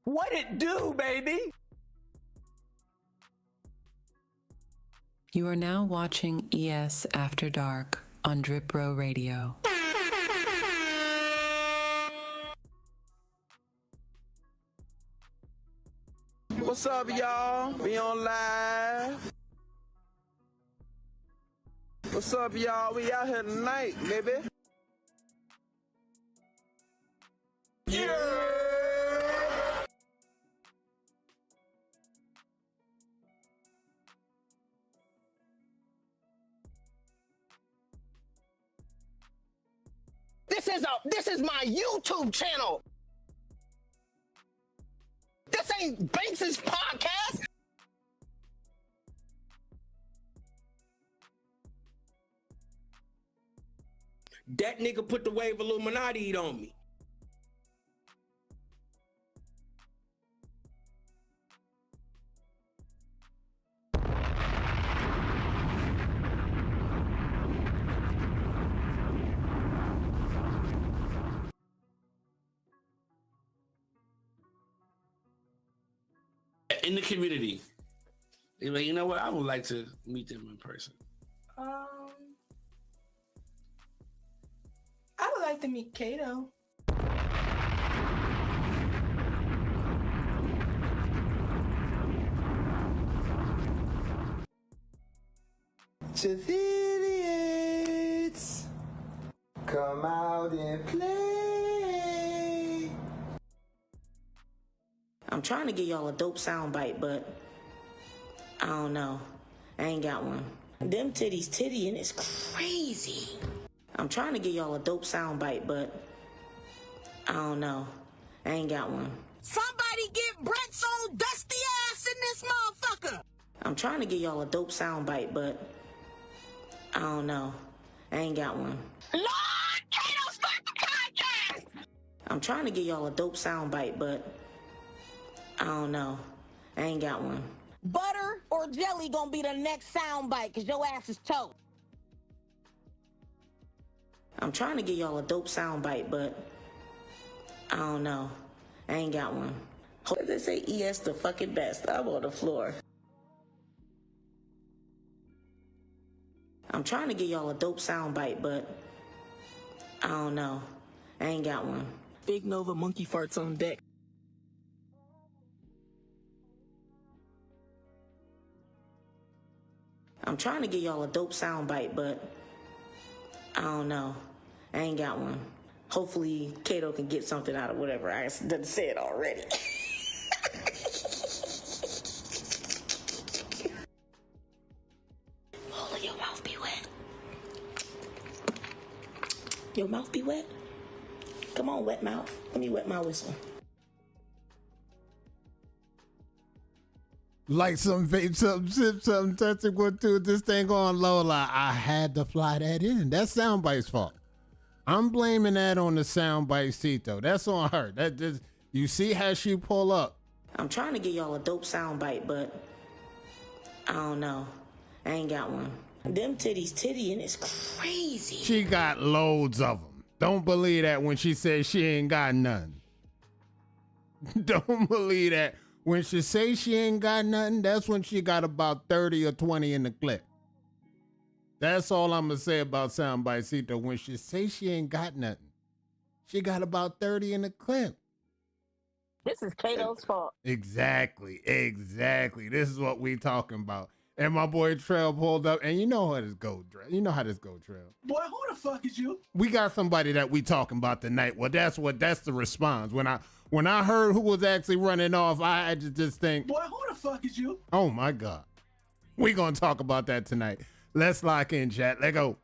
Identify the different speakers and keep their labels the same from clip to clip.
Speaker 1: What it do, baby?
Speaker 2: You are now watching ES After Dark on Drip Row Radio.
Speaker 1: What's up, y'all? We on live. What's up, y'all? We out here tonight, baby. Yeah! This is my YouTube channel. This ain't Banks's podcast.
Speaker 3: That nigga put the wave Illuminati on me. In the community, they're like, you know what? I would like to meet them in person.
Speaker 4: I would like to meet Kato.
Speaker 1: Affiliates, come out and play.
Speaker 5: I'm trying to give y'all a dope soundbite, but I don't know. I ain't got one. Them titties tittying is crazy. I'm trying to give y'all a dope soundbite, but I don't know. I ain't got one.
Speaker 6: Somebody get Brett's old dusty ass in this motherfucker.
Speaker 5: I'm trying to give y'all a dope soundbite, but I don't know. I ain't got one.
Speaker 6: Lord, Kato, start the podcast.
Speaker 5: I'm trying to give y'all a dope soundbite, but I don't know. I ain't got one.
Speaker 6: Butter or jelly gonna be the next soundbite, cause your ass is toast.
Speaker 5: I'm trying to give y'all a dope soundbite, but I don't know. I ain't got one. They say ES the fucking best. I'm on the floor. I'm trying to give y'all a dope soundbite, but I don't know. I ain't got one.
Speaker 4: Big Nova monkey farts on deck.
Speaker 5: I'm trying to give y'all a dope soundbite, but I don't know. I ain't got one. Hopefully, Kato can get something out of whatever I done said already. Lola, your mouth be wet. Your mouth be wet? Come on, wet mouth. Let me wet my whistle.
Speaker 7: Like some vape, something, sip, something, touching, what to this thing on Lola. I had to fly that in. That's Soundbite's fault. I'm blaming that on the Soundbite seat, though. That's on her. That just, you see how she pull up.
Speaker 5: I'm trying to give y'all a dope soundbite, but I don't know. I ain't got one. Them titties tittying is crazy.
Speaker 7: She got loads of them. Don't believe that when she says she ain't got none. Don't believe that. When she say she ain't got nothing, that's when she got about 30 or 20 in the clip. That's all I'm going to say about Soundbite Cito. When she say she ain't got nothing, she got about 30 in the clip.
Speaker 6: This is Kato's fault.
Speaker 7: Exactly. This is what we talking about. And my boy Trail pulled up, and you know how this go, Trail. You know how this go, Trail.
Speaker 3: Boy, who the fuck is you?
Speaker 7: We got somebody that we talking about tonight. Well, that's the response. When I heard who was actually running off, I just think,
Speaker 3: Boy, who the fuck is you?
Speaker 7: oh my God. We gonna talk about that tonight. Let's lock in, chat. Let go.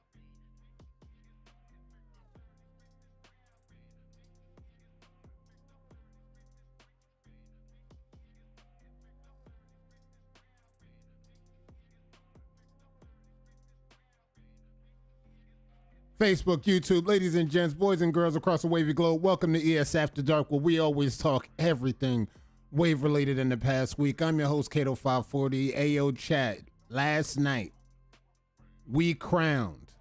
Speaker 7: Facebook, YouTube, ladies and gents, boys and girls across the wavy globe, welcome to ES After Dark, where we always talk everything wave related in the past week. I'm your host, Kato540. Ayo chat, last night, we crowned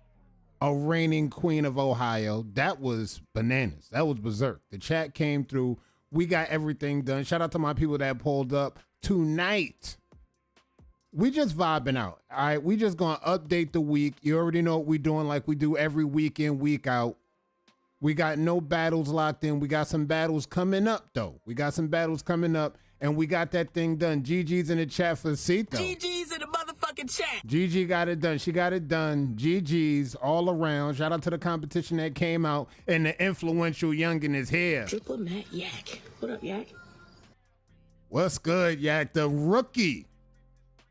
Speaker 7: a reigning queen of Ohio. That was bananas. That was berserk. The chat came through We got everything done. Shout out to my people that pulled up tonight. We just vibing out. All right. We just going to update the week. You already know what we're doing like we do every week in, week out. We got no battles locked in. We got some battles coming up, though. We got some battles coming up, and we got that thing done. Gigi's in the chat for Cito.
Speaker 4: GG's in the motherfucking chat.
Speaker 7: Gigi got it done. She got it done. GG's all around. Shout out to the competition that came out, and the influential youngin is here.
Speaker 5: Triple Matt Yak. What up, Yak?
Speaker 7: What's good, Yak? The rookie.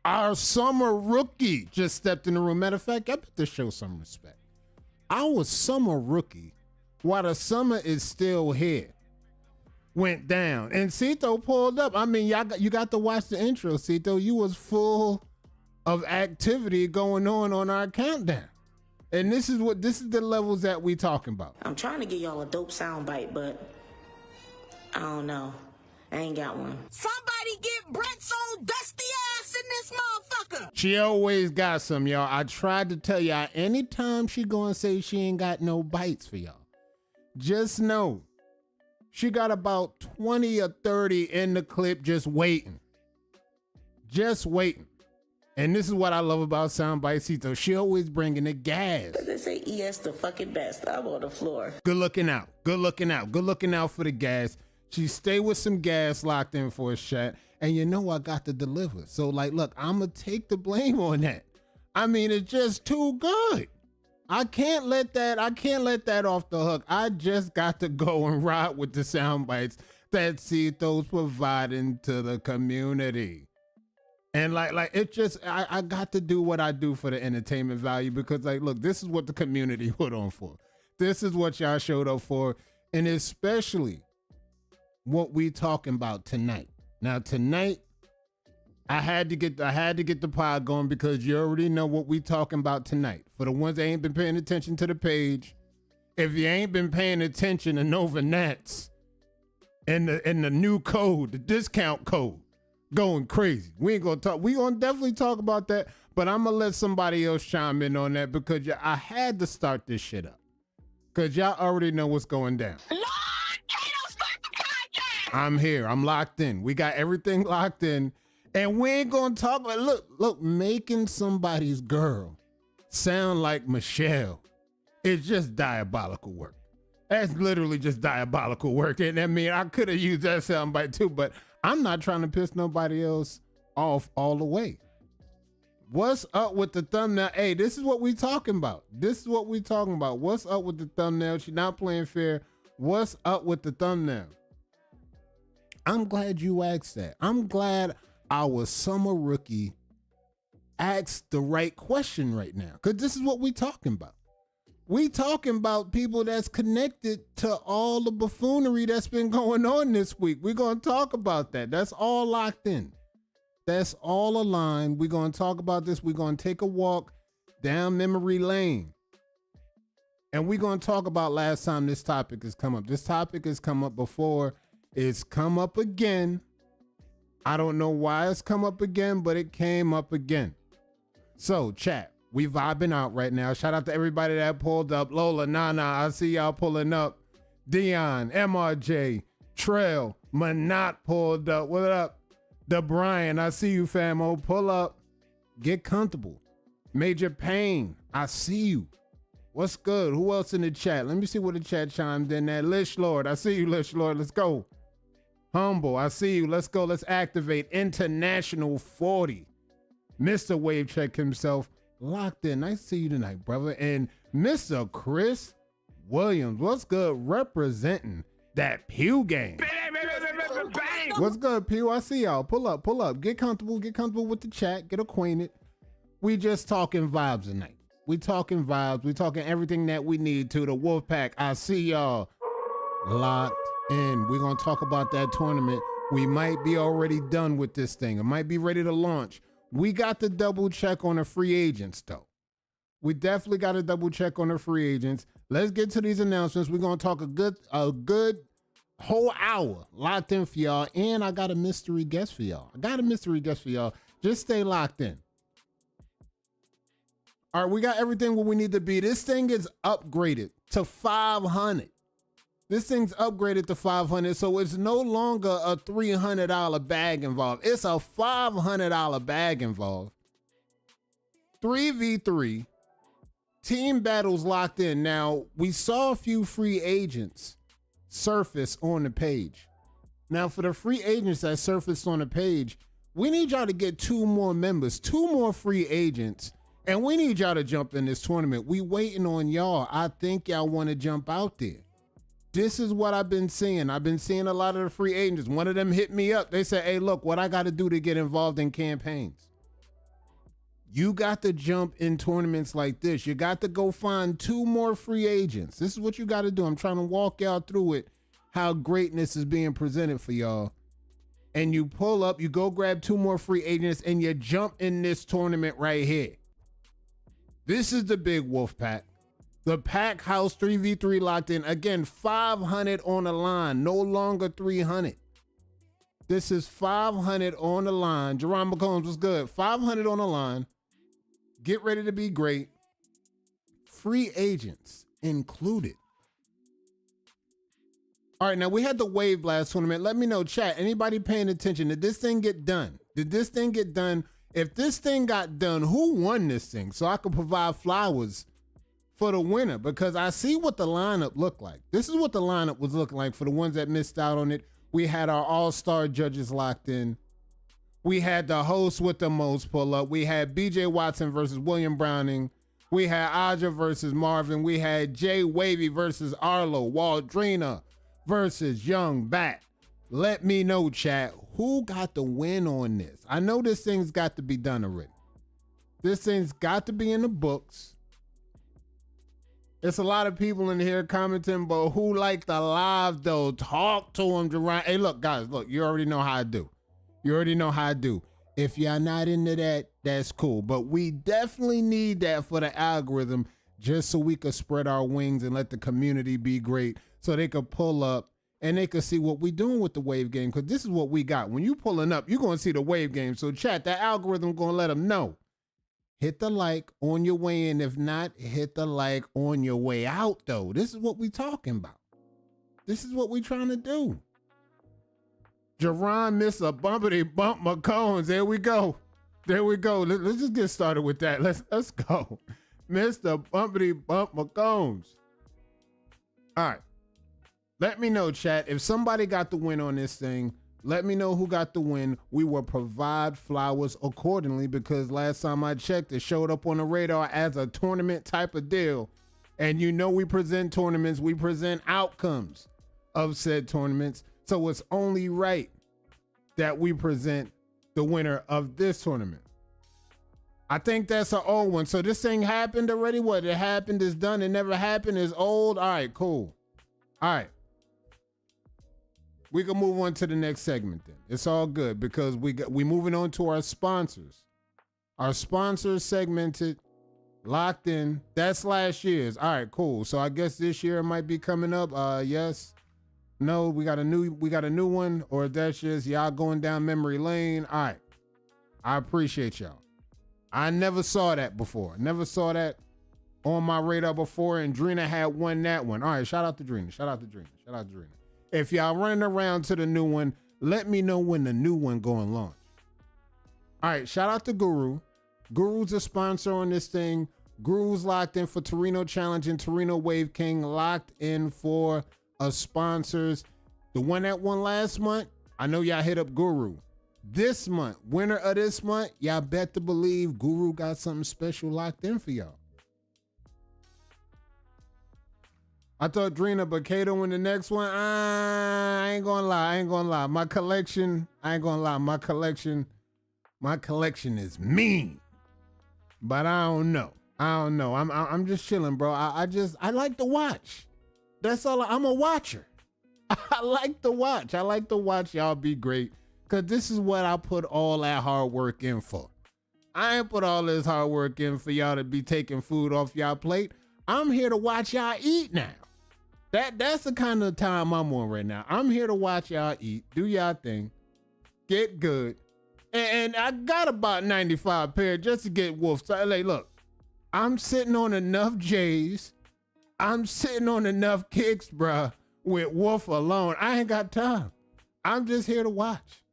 Speaker 7: Our summer rookie just stepped in the room. Matter of fact, I better show some respect. Our summer rookie, while the summer is still here, went down. And Cito pulled up. I mean, you got to watch the intro, Cito. You was full of activity going on our countdown. And this is the levels that we talking about.
Speaker 5: I'm trying to get y'all a dope soundbite, but I don't know. I ain't got one.
Speaker 6: Somebody get Brett's old dusty ass in this motherfucker.
Speaker 7: She always got some, y'all. I tried to tell y'all, anytime she gonna say she ain't got no bites for y'all, just know she got about 20 or 30 in the clip just waiting. Just waiting. And this is what I love about Soundbite Cito. She always bringing the gas.
Speaker 5: They say ES the fucking best. I'm on the floor.
Speaker 7: Good looking out. Good looking out. Good looking out for the gas. She stay with some gas locked in for a shot. And you know I got to deliver. So like, look, I'm going to take the blame on that. I mean, it's just too good. I can't let that off the hook. I just got to go and ride with the sound bites that Cito's providing to the community. And like it just, I got to do what I do for the entertainment value because like, look, this is what the community put on for. This is what y'all showed up for. And especially what we talking about tonight. Now tonight, I had to get the pod going because you already know what we talking about tonight. For the ones that ain't been paying attention to the page, if you ain't been paying attention to Nova Nats and the new code, the discount code, going crazy. We ain't gonna talk. We gonna definitely talk about that, but I'm gonna let somebody else chime in on that because I had to start this shit up because y'all already know what's going down.
Speaker 6: Lord, Kato, start the podcast.
Speaker 7: I'm here. I'm locked in. We got everything locked in. And we ain't gonna talk about, look, making somebody's girl sound like Michelle is just diabolical work. That's literally just diabolical work. And I mean, I could have used that soundbite too, but I'm not trying to piss nobody else off all the way. What's up with the thumbnail? Hey, this is what we talking about. This is what we talking about. What's up with the thumbnail? She's not playing fair. What's up with the thumbnail? I'm glad you asked that. I'm glad our summer rookie asked the right question right now, because this is what we talking about. We talking about people that's connected to all the buffoonery that's been going on this week. We're going to talk about that. That's all locked in. That's all aligned. We're going to talk about this. We're going to take a walk down memory lane. And we're going to talk about last time this topic has come up. This topic has come up before. It's come up again. I don't know why it's come up again, but it came up again. So, chat, we vibing out right now. Shout out to everybody that pulled up. Lola, Nana, I see y'all pulling up. Dion, MRJ, Trail, Manat pulled up. What up? The Brian, I see you, famo. Pull up. Get comfortable. Major Pain, I see you. What's good? Who else in the chat? Let me see what the chat chimed in there. Lish Lord, I see you, Lish Lord. Let's go. Humble, I see you. Let's go. Let's activate International 40. Mr. Wave Check himself locked in. Nice to see you tonight, brother. And Mr. Chris Williams, what's good? Representing that Pew game. What's good, Pew? I see y'all. Pull up, pull up. Get comfortable with the chat. Get acquainted. We just talking vibes tonight. We talking vibes. We talking everything that we need to. The Wolfpack, I see y'all locked in. We're going to talk about that tournament. We might be already done with this thing. It might be ready to launch. We got to double check on the free agents, though. We definitely got to double check on the free agents. Let's get to these announcements. We're going to talk a good whole hour locked in for y'all. And I got a mystery guest for y'all. Just stay locked in. All right, we got everything where we need to be. This thing is upgraded to 500. This thing's upgraded to 500, so it's no longer a $300 bag involved. It's a $500 bag involved. 3v3. Team battles locked in. Now, we saw a few free agents surface on the page. Now, for the free agents that surfaced on the page, we need y'all to get 2 more members, 2 more free agents, and we need y'all to jump in this tournament. We waiting on y'all. I think y'all want to jump out there. This is what I've been seeing. I've been seeing a lot of the free agents. One of them hit me up. They said, hey, look, what I got to do to get involved in campaigns. You got to jump in tournaments like this. You got to go find 2 more free agents. This is what you got to do. I'm trying to walk y'all through it, how greatness is being presented for y'all. And you pull up, you go grab 2 more free agents, and you jump in this tournament right here. This is the Big Wolf Pack. The Pack House 3v3 locked in. Again, 500 on the line, no longer 300. This is 500 on the line. Jerron McCombs was good. 500 on the line. Get ready to be great. Free agents included. All right, now we had the Wave Blast tournament. Let me know, chat, anybody paying attention? Did this thing get done? Did this thing get done? If this thing got done, who won this thing? So I could provide flowers for the winner, because I see what the lineup looked like. This is what the lineup was looking like for the ones that missed out on it. We had our all-star judges locked in. We had the host with the most pull up. We had BJ Watson versus William Browning. We had Aja versus Marvin. We had Jay Wavy versus Arlo. Waldrina versus Young Bat. Let me know, chat, who got the win on this? I know this thing's got to be done already. This thing's got to be in the books. It's a lot of people in here commenting, but who like the live though? Talk to them, Jerron. Hey, look, guys, look, you already know how I do. You already know how I do. If y'all not into that, that's cool. But we definitely need that for the algorithm, just so we could spread our wings and let the community be great, so they could pull up and they could see what we doing with the Wave game, because this is what we got. When you pulling up, you're going to see the Wave game. So chat, that algorithm going to let them know. Hit the like on your way in. If not, hit the like on your way out, though. This is what we talking about. This is what we trying to do. Jerron missed a bumpity bump McCones. There we go. There we go. Let's just get started with that. Let's go. Mr. Bumpity Bump McCones. All right. Let me know, chat. If somebody got the win on this thing, let me know who got the win. We will provide flowers accordingly, because last time I checked, it showed up on the radar as a tournament type of deal. And you know we present tournaments. We present outcomes of said tournaments. So it's only right that we present the winner of this tournament. I think that's an old one. So this thing happened already? What? It happened, it's done, it never happened, it's old? All right, cool. All right. We can move on to the next segment then. It's all good, because we moving on to our sponsors. Our sponsors segmented, locked in. That's last year's. All right, cool. So I guess this year it might be coming up. Yes. No, we got a new one, or that's just y'all going down memory lane. All right. I appreciate y'all. I never saw that before. Never saw that on my radar before, and Drina had won that one. All right, shout out to Drina. Shout out to Drina. Shout out to Drina. If y'all running around to the new one, let me know when the new one going launch. All right, shout out to Guru. Guru's a sponsor on this thing. Guru's locked in for Torino Challenge and Torino Wave King, locked in for sponsors. The one that won last month, I know y'all hit up Guru. This month, winner of this month, y'all bet to believe Guru got something special locked in for y'all. I thought Drina, but Kato in the next one, I ain't gonna lie. My collection is mean. But I don't know. I'm just chilling, bro. I like to watch. That's all. I'm a watcher. I like to watch. I like to watch y'all be great, because this is what I put all that hard work in for. I ain't put all this hard work in for y'all to be taking food off y'all plate. I'm here to watch y'all eat now. That's the kind of time I'm on right now. I'm here to watch y'all eat, do y'all thing, get good. And I got about 95 pair just to get wolf. So, like, look, I'm sitting on enough J's. I'm sitting on enough kicks, bruh, with Wolf alone. I ain't got time. I'm just here to watch.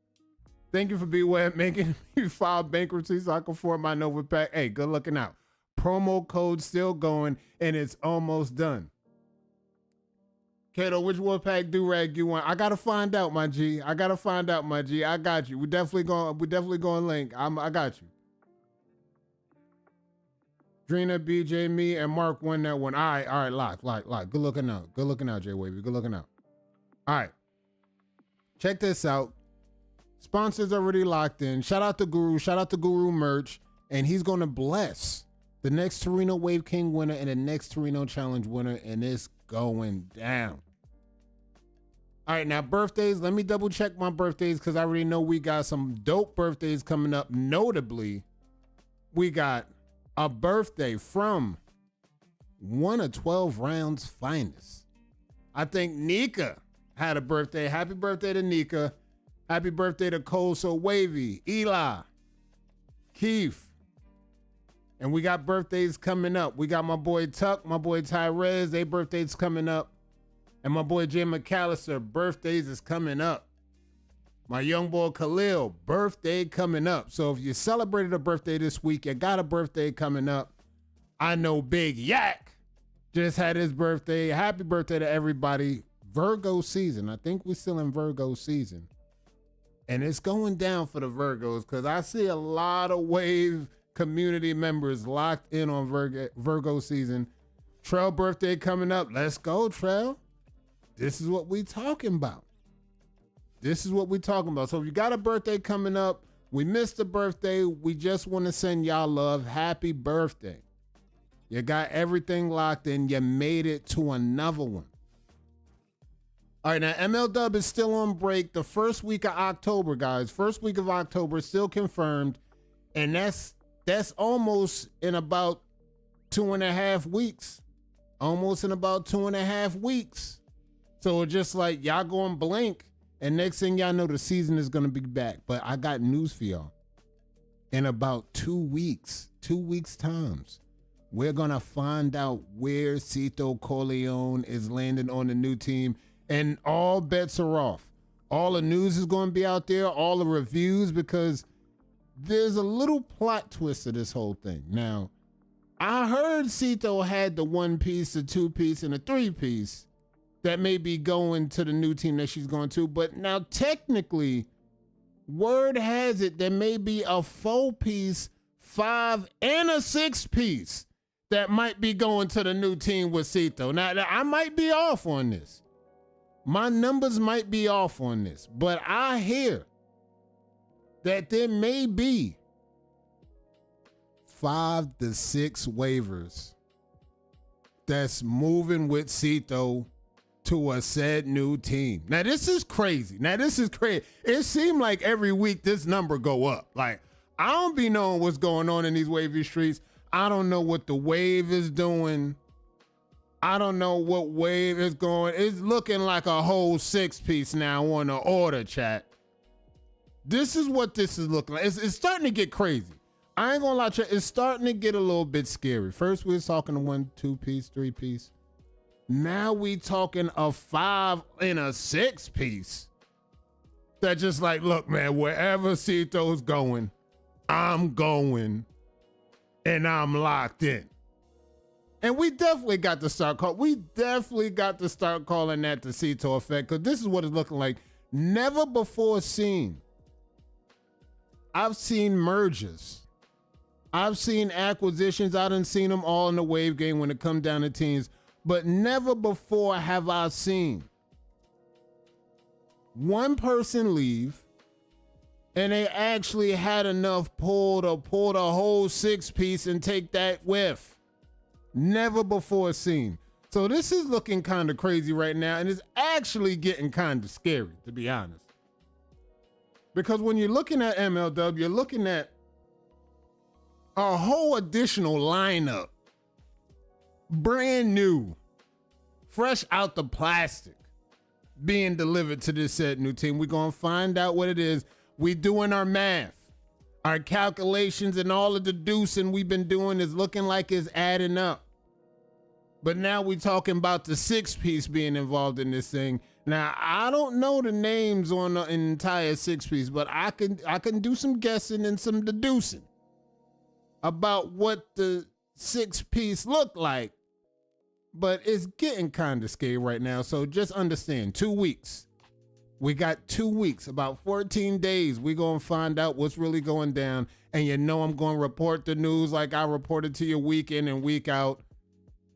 Speaker 7: Thank you for Beware making me file bankruptcy so I can afford my Nova Pack. Hey, good looking out. Promo code still going and it's almost done. Kato, which Wolfpack do-rag you want? I gotta find out, my G. I got you. We definitely going link. I got you. Drina, BJ, me, and Mark won that one. All right, lock. Good looking out, J Wavy. Good looking out. All right. Check this out. Sponsors already locked in. Shout out to Guru merch, and he's gonna bless the next Torino Wave King winner and the next Torino Challenge winner, and it's going down. All right, now birthdays. Let me double check my birthdays because I already know we got some dope birthdays coming up. Notably, we got a birthday from one of 12 rounds finest. I think Nika had a birthday. Happy birthday to Nika. Happy birthday to Cole So Wavy, Eli, Keith. And we got birthdays coming up. We got my boy Tuck, my boy Tyrez, their birthdays coming up. And my boy Jay McAllister, birthdays is coming up. My young boy Khalil, birthday coming up. So if you celebrated a birthday this week, you got a birthday coming up. I know Big Yak just had his birthday. Happy birthday to everybody. Virgo season. I think we're still in Virgo season. And it's going down for the Virgos because I see a lot of Wave community members locked in on Virgo season. Trell birthday coming up. Let's go, Trell. This is what we talking about. So if you got a birthday coming up, we missed a birthday, we just want to send y'all love. Happy birthday. You got everything locked in. You made it to another one. All right, now MLW is still on break the first week of October, guys. First week of October, still confirmed. And that's almost in about 2.5 weeks. So it's just like y'all going blank. And next thing y'all know, the season is going to be back. But I got news for y'all. In about 2 weeks times, we're going to find out where Cito Corleone is landing on the new team. And all bets are off. All the news is going to be out there, all the reviews, because there's a little plot twist to this whole thing. Now, I heard Cito had the 1-piece, the 2-piece, and a 3-piece that may be going to the new team that she's going to. But now technically, word has it there may be a 4-piece, 5, and a 6-piece that might be going to the new team with Cito. Now, I might be off on this. My numbers might be off on this. But I hear that there may be 5 to 6 waivers that's moving with Cito to a said new team. Now this is crazy. It seemed like every week this number go up. Like, I don't be knowing what's going on in these wavy streets. I don't know what the wave is doing. I don't know what wave is going. It's looking like a whole 6-piece now on the order, chat. This is what this is looking like. It's starting to get crazy. I ain't gonna lie, chat. It's starting to get a little bit scary. First we was talking a 1, 2-piece, 3-piece. Now we talking a 5 and a 6-piece. That just like, look, man, wherever Cito's going, I'm going, and I'm locked in. And we definitely got to start calling that the Cito effect, because this is what it's looking like. Never before seen. I've seen mergers. I've seen acquisitions. I done seen them all in the Wave game when it come down to teams. But never before have I seen one person leave and they actually had enough pull to pull the whole 6-piece and take that with. Never before seen. So this is looking kind of crazy right now, and it's actually getting kind of scary, to be honest. Because when you're looking at MLW, you're looking at a whole additional lineup. Brand new, fresh out the plastic, being delivered to this said new team. We're going to find out what it is. We doing our math, our calculations, and all of the deducing we've been doing is looking like it's adding up. But now we talking about the 6-piece being involved in this thing. Now, I don't know the names on the entire 6-piece, but I can do some guessing and some deducing about what the 6-piece looked like. But it's getting kind of scary right now. So just understand, 2 weeks. We got 2 weeks, about 14 days. We're going to find out what's really going down. And you know I'm going to report the news like I reported to you week in and week out.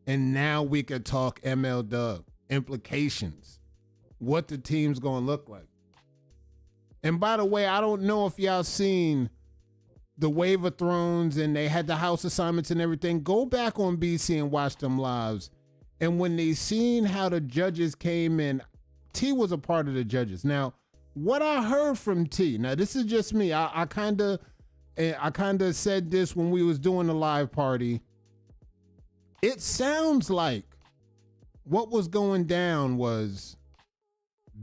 Speaker 7: And now we could talk ML Dub, implications, what the team's going to look like. And by the way, I don't know if y'all seen the Wave of Thrones and they had the house assignments and everything. Go back on BC and watch them lives. And when they seen how the judges came in, T was a part of the judges. Now, what I heard from T, now this is just me. I kind of said this when we was doing the live party. It sounds like what was going down was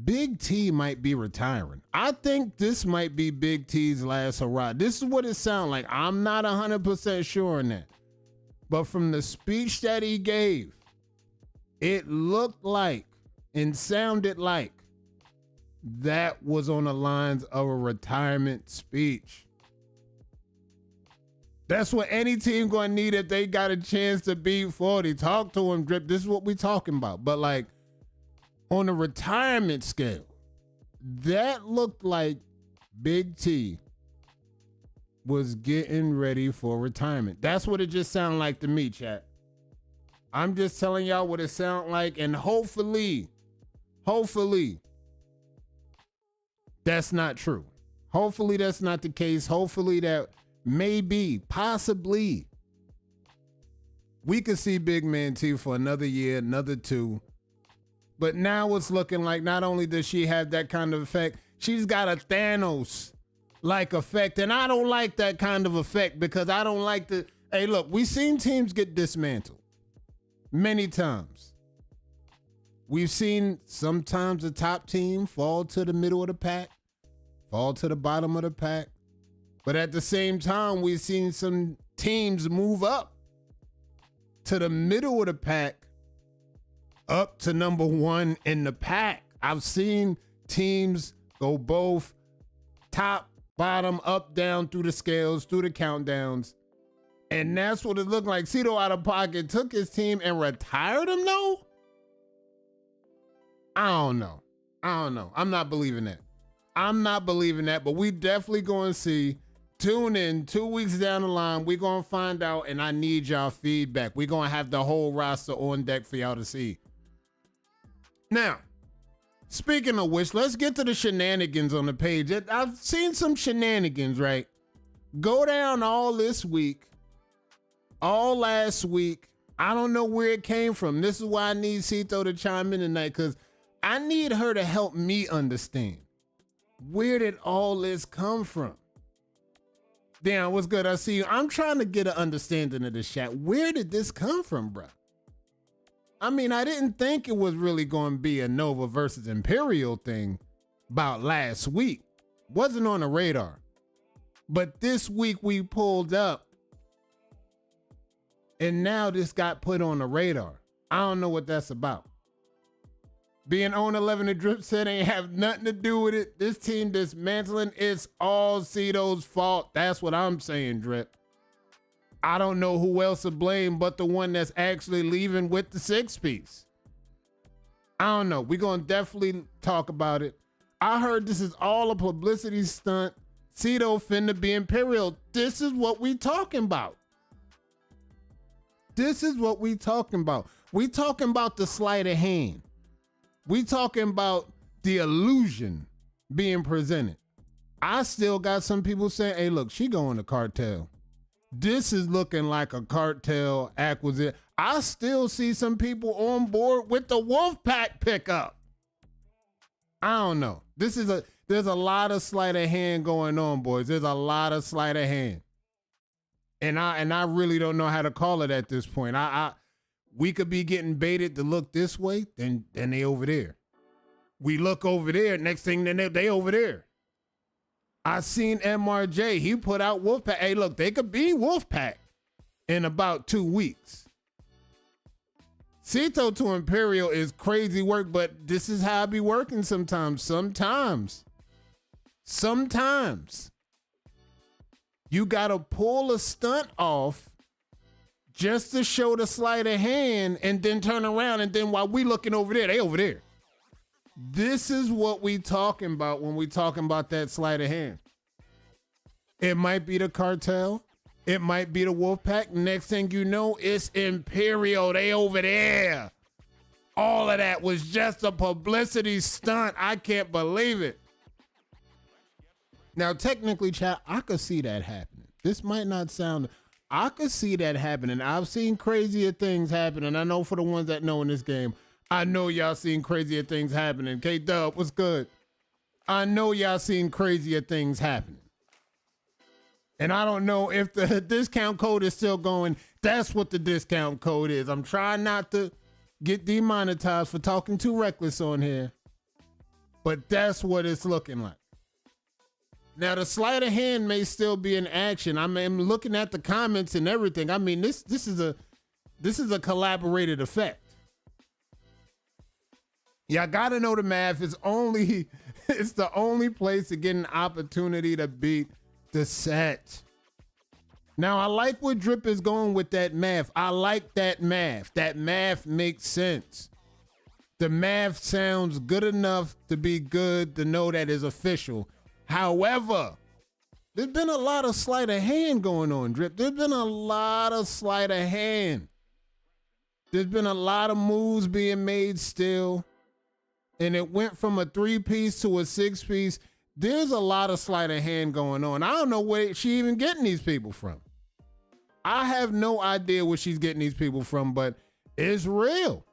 Speaker 7: Big T might be retiring. I think this might be Big T's last hurrah. This is what it sounds like. I'm not 100% sure on that. But from the speech that he gave, it looked like and sounded like that was on the lines of a retirement speech. That's what any team going to need if they got a chance to beat 40. Talk to him, Drip. This is what we talking about. But like on a retirement scale, that looked like Big T was getting ready for retirement. That's what it just sounded like to me, chat. I'm just telling y'all what it sounded like, and hopefully, that's not true. Hopefully that's not the case. Hopefully that maybe, possibly, we could see Big Man T for another year, another 2. But now it's looking like not only does she have that kind of effect, she's got a Thanos-like effect. And I don't like that kind of effect because I don't like the, hey, look, we've seen teams get dismantled many times. We've seen sometimes the top team fall to the middle of the pack, fall to the bottom of the pack. But at the same time, we've seen some teams move up to the middle of the pack, up to number 1 in the pack. I've seen teams go both top, bottom, up, down through the scales, through the countdowns. And that's what it looked like. Cito out of pocket took his team and retired him, though? I don't know. I'm not believing that. But we definitely going to see. Tune in 2 weeks down the line. We're going to find out, and I need y'all feedback. We're going to have the whole roster on deck for y'all to see. Now, speaking of which, let's get to the shenanigans on the page. I've seen some shenanigans, right? Go down all this week, all last week. I don't know where it came from. This is why I need Cito to chime in tonight, because I need her to help me understand. Where did all this come from? Damn, what's good? I see you. I'm trying to get an understanding of this chat. Where did this come from, bro? I mean, I didn't think it was really going to be a Nova versus Imperial thing about last week. Wasn't on the radar. But this week we pulled up, and now this got put on the radar. I don't know what that's about. Being on 11, the Drip said ain't have nothing to do with it. This team dismantling, it's all Cito's fault. That's what I'm saying, Drip. I don't know who else to blame but the one that's actually leaving with the 6-piece. I don't know. We're going to definitely talk about it. I heard this is all a publicity stunt. Cito finna be Imperial. This is what we talking about. We talking about the sleight of hand. We talking about the illusion being presented. I still got some people saying, hey, look, she going to cartel. This is looking like a cartel acquisition. I still see some people on board with the Wolfpack pickup. I don't know. There's a lot of sleight of hand going on, boys. There's a lot of sleight of hand. And I really don't know how to call it at this point. We could be getting baited to look this way, then they over there. We look over there, next thing they over there. I seen MRJ, he put out Wolfpack. Hey, look, they could be Wolfpack in about 2 weeks. Cito to Imperial is crazy work, but this is how I be working sometimes. Sometimes you gotta pull a stunt off just to show the sleight of hand and then turn around, and then while we looking over there, they over there. This is what we talking about when we talking about that sleight of hand. It might be the cartel. It might be the Wolfpack. Next thing you know, it's Imperial. They over there. All of that was just a publicity stunt. I can't believe it. Now, technically, chat, I could see that happening. This might not sound... I could see that happening. I've seen crazier things happen, and I know for the ones that know in this game, I know y'all seen crazier things happening. K-Dub, what's good? I know y'all seen crazier things happening. And I don't know if the discount code is still going. That's what the discount code is. I'm trying not to get demonetized for talking too reckless on here, but that's what it's looking like. Now, the sleight of hand may still be in action. I'm looking at the comments and everything. I mean, this is a collaborated effect. Y'all gotta know the math is it's the only place to get an opportunity to beat the set. Now, I like where Drip is going with that math. I like that math. That math makes sense. The math sounds good enough to be good to know that is official. However, there's been a lot of sleight of hand going on, Drip. There's been a lot of sleight of hand. There's been a lot of moves being made still. And it went from a 3-piece to a 6-piece. There's a lot of sleight of hand going on. I don't know where she even getting these people from. I have no idea where she's getting these people from, but it's real.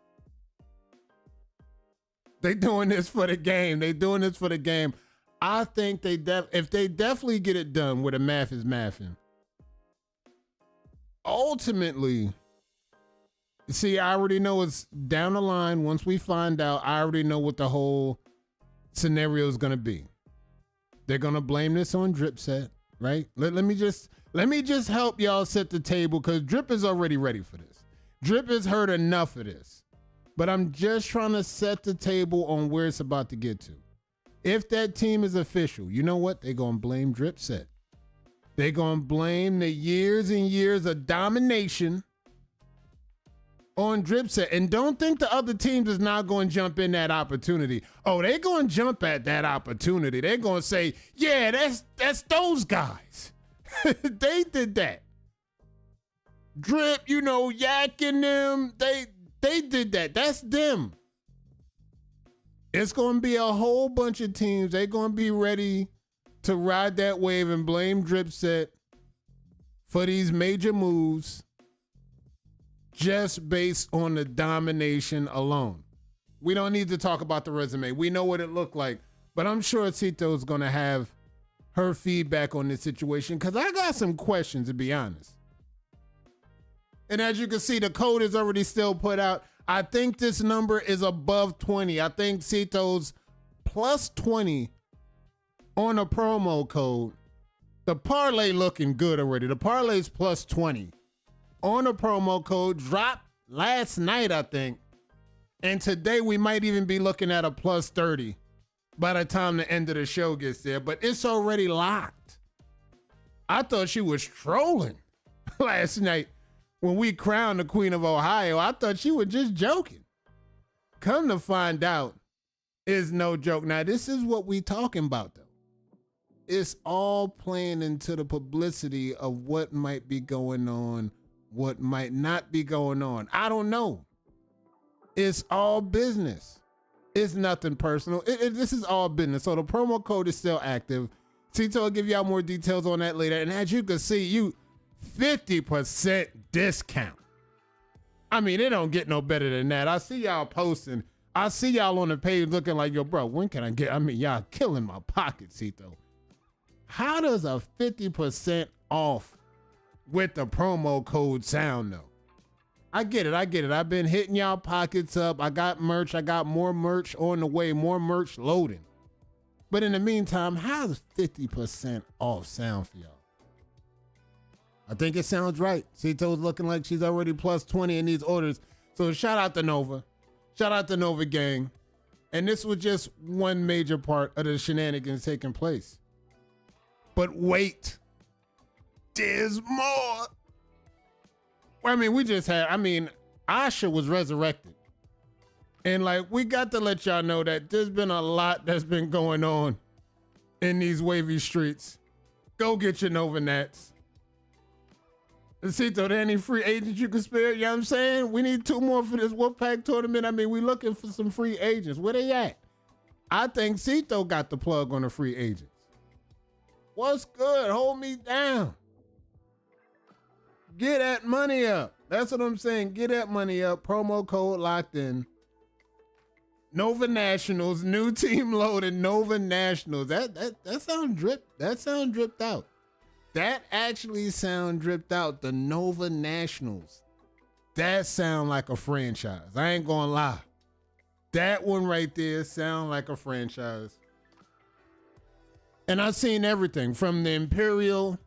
Speaker 7: They doing this for the game. They doing this for the game. I think if they definitely get it done where the math is mathing, ultimately, see, I already know it's down the line. Once we find out, I already know what the whole scenario is going to be. They're going to blame this on Drip Set, right? Let me just help y'all set the table, because Drip is already ready for this. Drip has heard enough of this, but I'm just trying to set the table on where it's about to get to. If that team is official, you know what? They're going to blame Drip Set. They're going to blame the years and years of domination on Drip Set. And don't think the other teams is not going to jump in that opportunity. Oh, they're going to jump at that opportunity. They're going to say, yeah, that's those guys. They did that. Drip, yakking them. They did that. That's them. It's going to be a whole bunch of teams. They're going to be ready to ride that wave and blame Drip Set for these major moves just based on the domination alone. We don't need to talk about the resume. We know what it looked like, but I'm sure Cito's going to have her feedback on this situation, because I got some questions, to be honest. And as you can see, the code is already still put out. I think this number is above 20. I think Cito's plus 20 on a promo code. The parlay looking good already. The parlay's plus 20 on a promo code. Dropped last night, I think. And today we might even be looking at a plus 30 by the time the end of the show gets there. But it's already locked. I thought she was trolling last night. When we crowned the Queen of Ohio, I thought she was just joking. Come to find out, it's no joke. Now, this is what we talking about, though. It's all playing into the publicity of what might be going on, what might not be going on. I don't know. It's all business. It's nothing personal. This is all business. So the promo code is still active. Cito will give y'all more details on that later. And as you can see, 50% discount. I mean, it don't get no better than that. I see y'all posting. I see y'all on the page looking like, yo, bro, when can I get? I mean, y'all killing my pocket, Cito. How does a 50% off with the promo code sound, though? I get it. I've been hitting y'all pockets up. I got merch. I got more merch on the way, more merch loading. But in the meantime, how does 50% off sound for y'all? I think it sounds right. Cito's looking like she's already plus 20 in these orders. So shout out to Nova. Shout out to Nova Gang. And this was just one major part of the shenanigans taking place. But wait, there's more. I mean, Asha was resurrected. And like, we got to let y'all know that there's been a lot that's been going on in these wavy streets. Go get your Nova Nats. Cito, there any free agents you can spare? You know what I'm saying? We need 2 more for this Wolfpack tournament. I mean, we looking for some free agents. Where they at? I think Cito got the plug on the free agents. What's good? Hold me down. Get that money up. That's what I'm saying. Get that money up. Promo code locked in. Nova Nationals, new team loaded. Nova Nationals. That sound dripped. That sound dripped out. That actually sound dripped out. The Nova Nationals. That sound like a franchise. I ain't gonna lie. That one right there sound like a franchise. And I've seen everything from the Imperial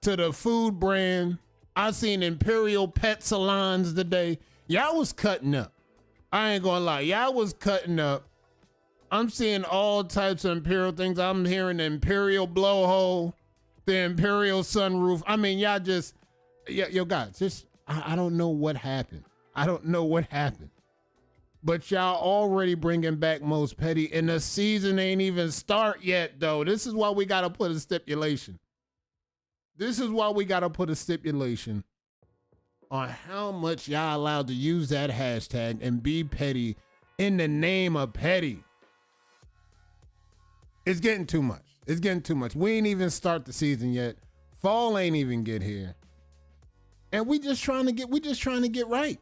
Speaker 7: to the food brand. I've seen Imperial pet salons today. Y'all was cutting up. I ain't gonna lie. Y'all was cutting up. I'm seeing all types of Imperial things. I'm hearing the Imperial blowhole, the Imperial sunroof. I mean, y'all just, yo guys, just, I don't know what happened. I don't know what happened. But y'all already bringing back Most Petty, and the season ain't even start yet, though. This is why we got to put a stipulation. This is why we got to put a stipulation on how much y'all allowed to use that hashtag and be petty in the name of petty. It's getting too much. It's getting too much. We ain't even start the season yet. Fall ain't even get here. And we just trying to get right.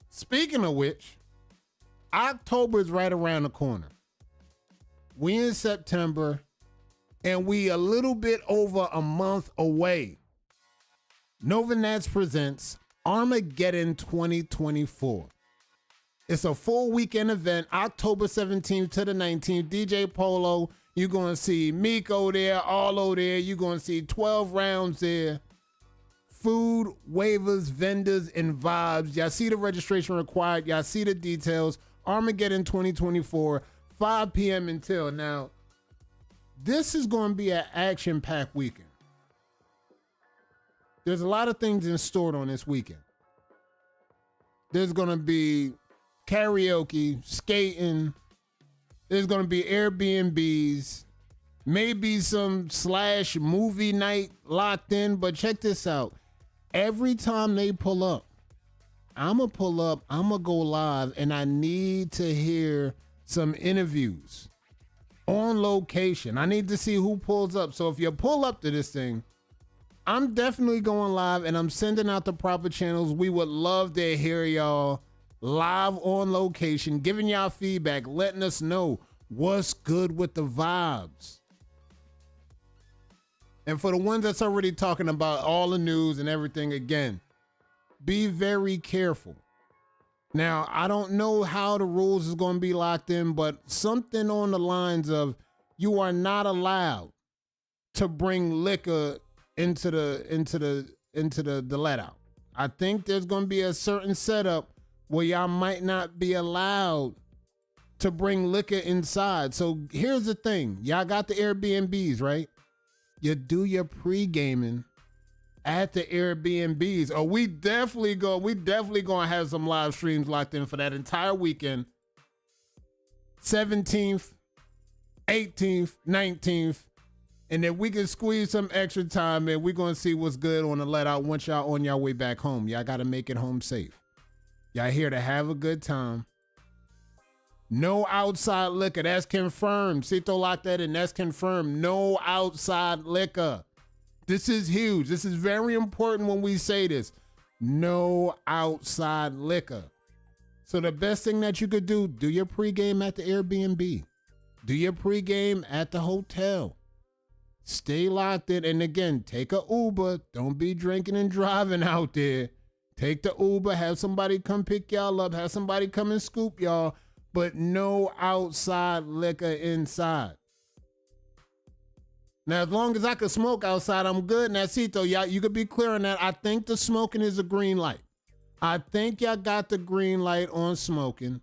Speaker 7: Speaking of which, October is right around the corner. We in September, and we a little bit over a month away. Nova Nats presents Armageddon 2024. It's a full weekend event, October 17th to the 19th. DJ Polo, you're going to see Miko there, Arlo there. You're going to see 12 rounds there. Food, waivers, vendors, and vibes. Y'all see the registration required. Y'all see the details. Armageddon 2024, 5 p.m. until. Now, this is going to be an action-packed weekend. There's a lot of things in store on this weekend. There's going to be karaoke, skating. There's going to be Airbnbs. Maybe some / movie night locked in. But check this out. Every time they pull up, I'm going to go live, and I need to hear some interviews on location. I need to see who pulls up. So if you pull up to this thing, I'm definitely going live, and I'm sending out the proper channels. We would love to hear y'all live on location, giving y'all feedback, letting us know what's good with the vibes. And for the ones that's already talking about all the news and everything, again, be very careful. Now, I don't know how the rules is going to be locked in, but something on the lines of you are not allowed to bring liquor into the let out. I think there's going to be a certain setup where y'all might not be allowed to bring liquor inside. So here's the thing. Y'all got the Airbnbs, right? You do your pre-gaming at the Airbnbs. Oh, we definitely gonna have some live streams locked in for that entire weekend. 17th, 18th, 19th. And if we can squeeze some extra time in, we're gonna see what's good on the let out once y'all on your way back home. Y'all gotta make it home safe. Y'all here to have a good time. No outside liquor. That's confirmed. Cito locked that in. That's confirmed. No outside liquor. This is huge. This is very important when we say this. No outside liquor. So the best thing that you could do your pregame at the Airbnb. Do your pregame at the hotel. Stay locked in. And again, take a Uber. Don't be drinking and driving out there. Take the Uber. Have somebody come pick y'all up. Have somebody come and scoop y'all. But no outside liquor inside. Now, as long as I can smoke outside, I'm good. Now, Cito, y'all, you could be clear on that. I think the smoking is a green light. I think y'all got the green light on smoking.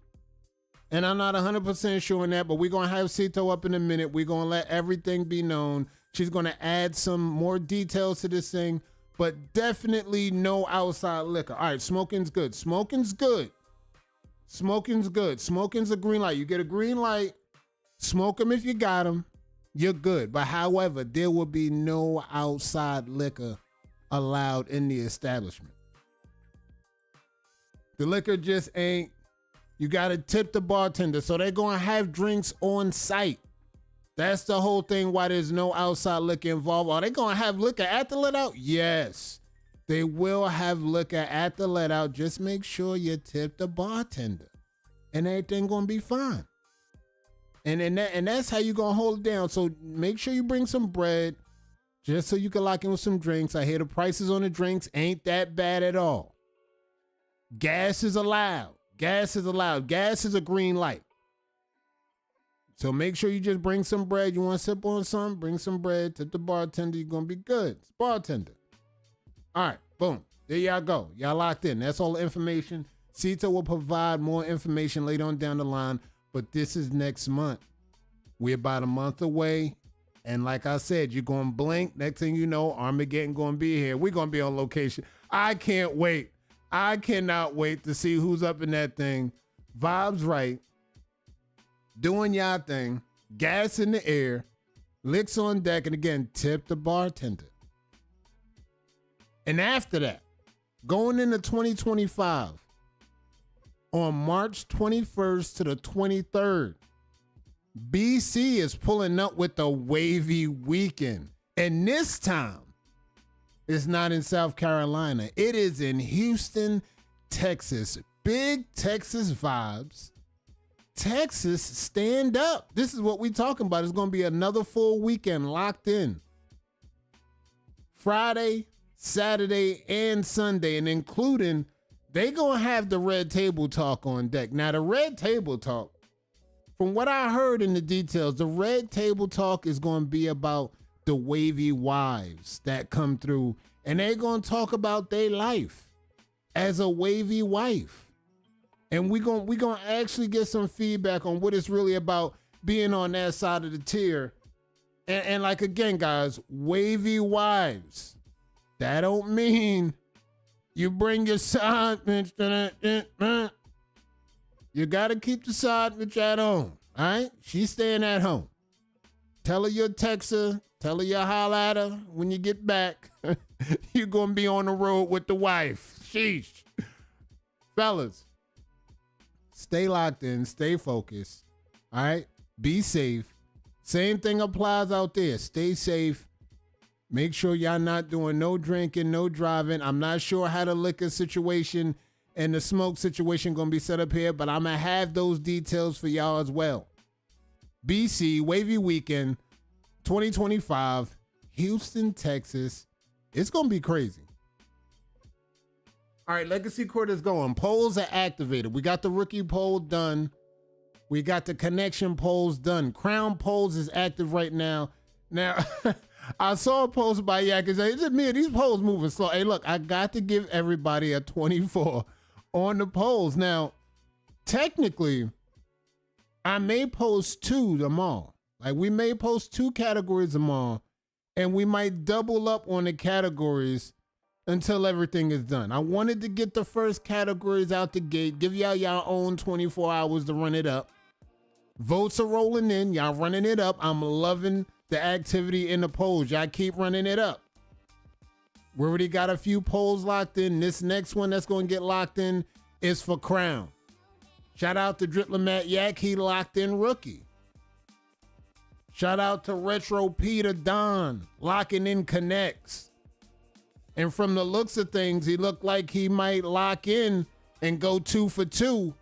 Speaker 7: And I'm not 100% sure on that, but we're going to have Cito up in a minute. We're going to let everything be known. She's going to add some more details to this thing, but definitely no outside liquor. All right, smoking's good. Smoking's good. Smoking's good. Smoking's a green light. You get a green light, smoke them if you got them, you're good. But however, there will be no outside liquor allowed in the establishment. The liquor just ain't. You got to tip the bartender. So they're going to have drinks on site. That's the whole thing why there's no outside liquor involved. Are they going to have liquor at the let out? Yes. They will have liquor at the let out. Just make sure you tip the bartender. And everything going to be fine. And that's how you're going to hold it down. So make sure you bring some bread just so you can lock in with some drinks. I hear the prices on the drinks ain't that bad at all. Gas is allowed. Gas is allowed. Gas is a green light. So make sure you just bring some bread. You want to sip on something? Bring some bread. Tip the bartender. You're going to be good. It's bartender. All right. Boom. There y'all go. Y'all locked in. That's all the information. Cito will provide more information later on down the line. But this is next month. We're about a month away. And like I said, you're going to blink. Next thing you know, Armageddon going to be here. We're going to be on location. I can't wait. I cannot wait to see who's up in that thing. Vibes right. Doing y'all thing. Gas in the air. Licks on deck. And again, tip the bartender. And after that, going into 2025, on March 21st to the 23rd, BC is pulling up with the Wavy Weekend. And this time, it's not in South Carolina. It is in Houston, Texas. Big Texas vibes. Texas, stand up. This is what we're talking about. It's going to be another full weekend locked in. Friday, Saturday, and Sunday, and including, they going to have the Red Table Talk on deck. Now, the Red Table Talk, from what I heard in the details, the Red Table Talk is going to be about the wavy wives that come through, and they're going to talk about their life as a wavy wife. And we're going to actually get some feedback on what it's really about being on that side of the tier. And like, again, guys, wavy wives, that don't mean you bring your side bitch. You got to keep the side bitch at home, all right? She's staying at home. Tell her you'll text her. Tell her you'll holler at her when you get back. You're going to be on the road with the wife. Sheesh. Fellas, stay locked in. Stay focused. All right? Be safe. Same thing applies out there. Stay safe. Make sure y'all not doing no drinking, no driving. I'm not sure how the liquor situation and the smoke situation going to be set up here, but I'm going to have those details for y'all as well. BC, Wavy Weekend, 2025, Houston, Texas. It's going to be crazy. All right, Legacy Court is going. Polls are activated. We got the rookie poll done. We got the connection polls done. Crown polls is active right now. Now, I saw a post by Yak and said, is it me? Are these polls moving slow? Hey, look, I got to give everybody a 24 on the polls. Now, technically, I may post two tomorrow. Like, we may post two categories tomorrow, and we might double up on the categories until everything is done. I wanted to get the first categories out the gate, give y'all your own 24 hours to run it up. Votes are rolling in. Y'all running it up. I'm loving the activity in the polls. Y'all keep running it up. We already got a few polls locked in. This next one that's going to get locked in is for Crown. Shout out to Driplamat Yak. He locked in rookie. Shout out to Retro Peter Don, locking in connects. And from the looks of things, he looked like he might lock in and go 2 for 2,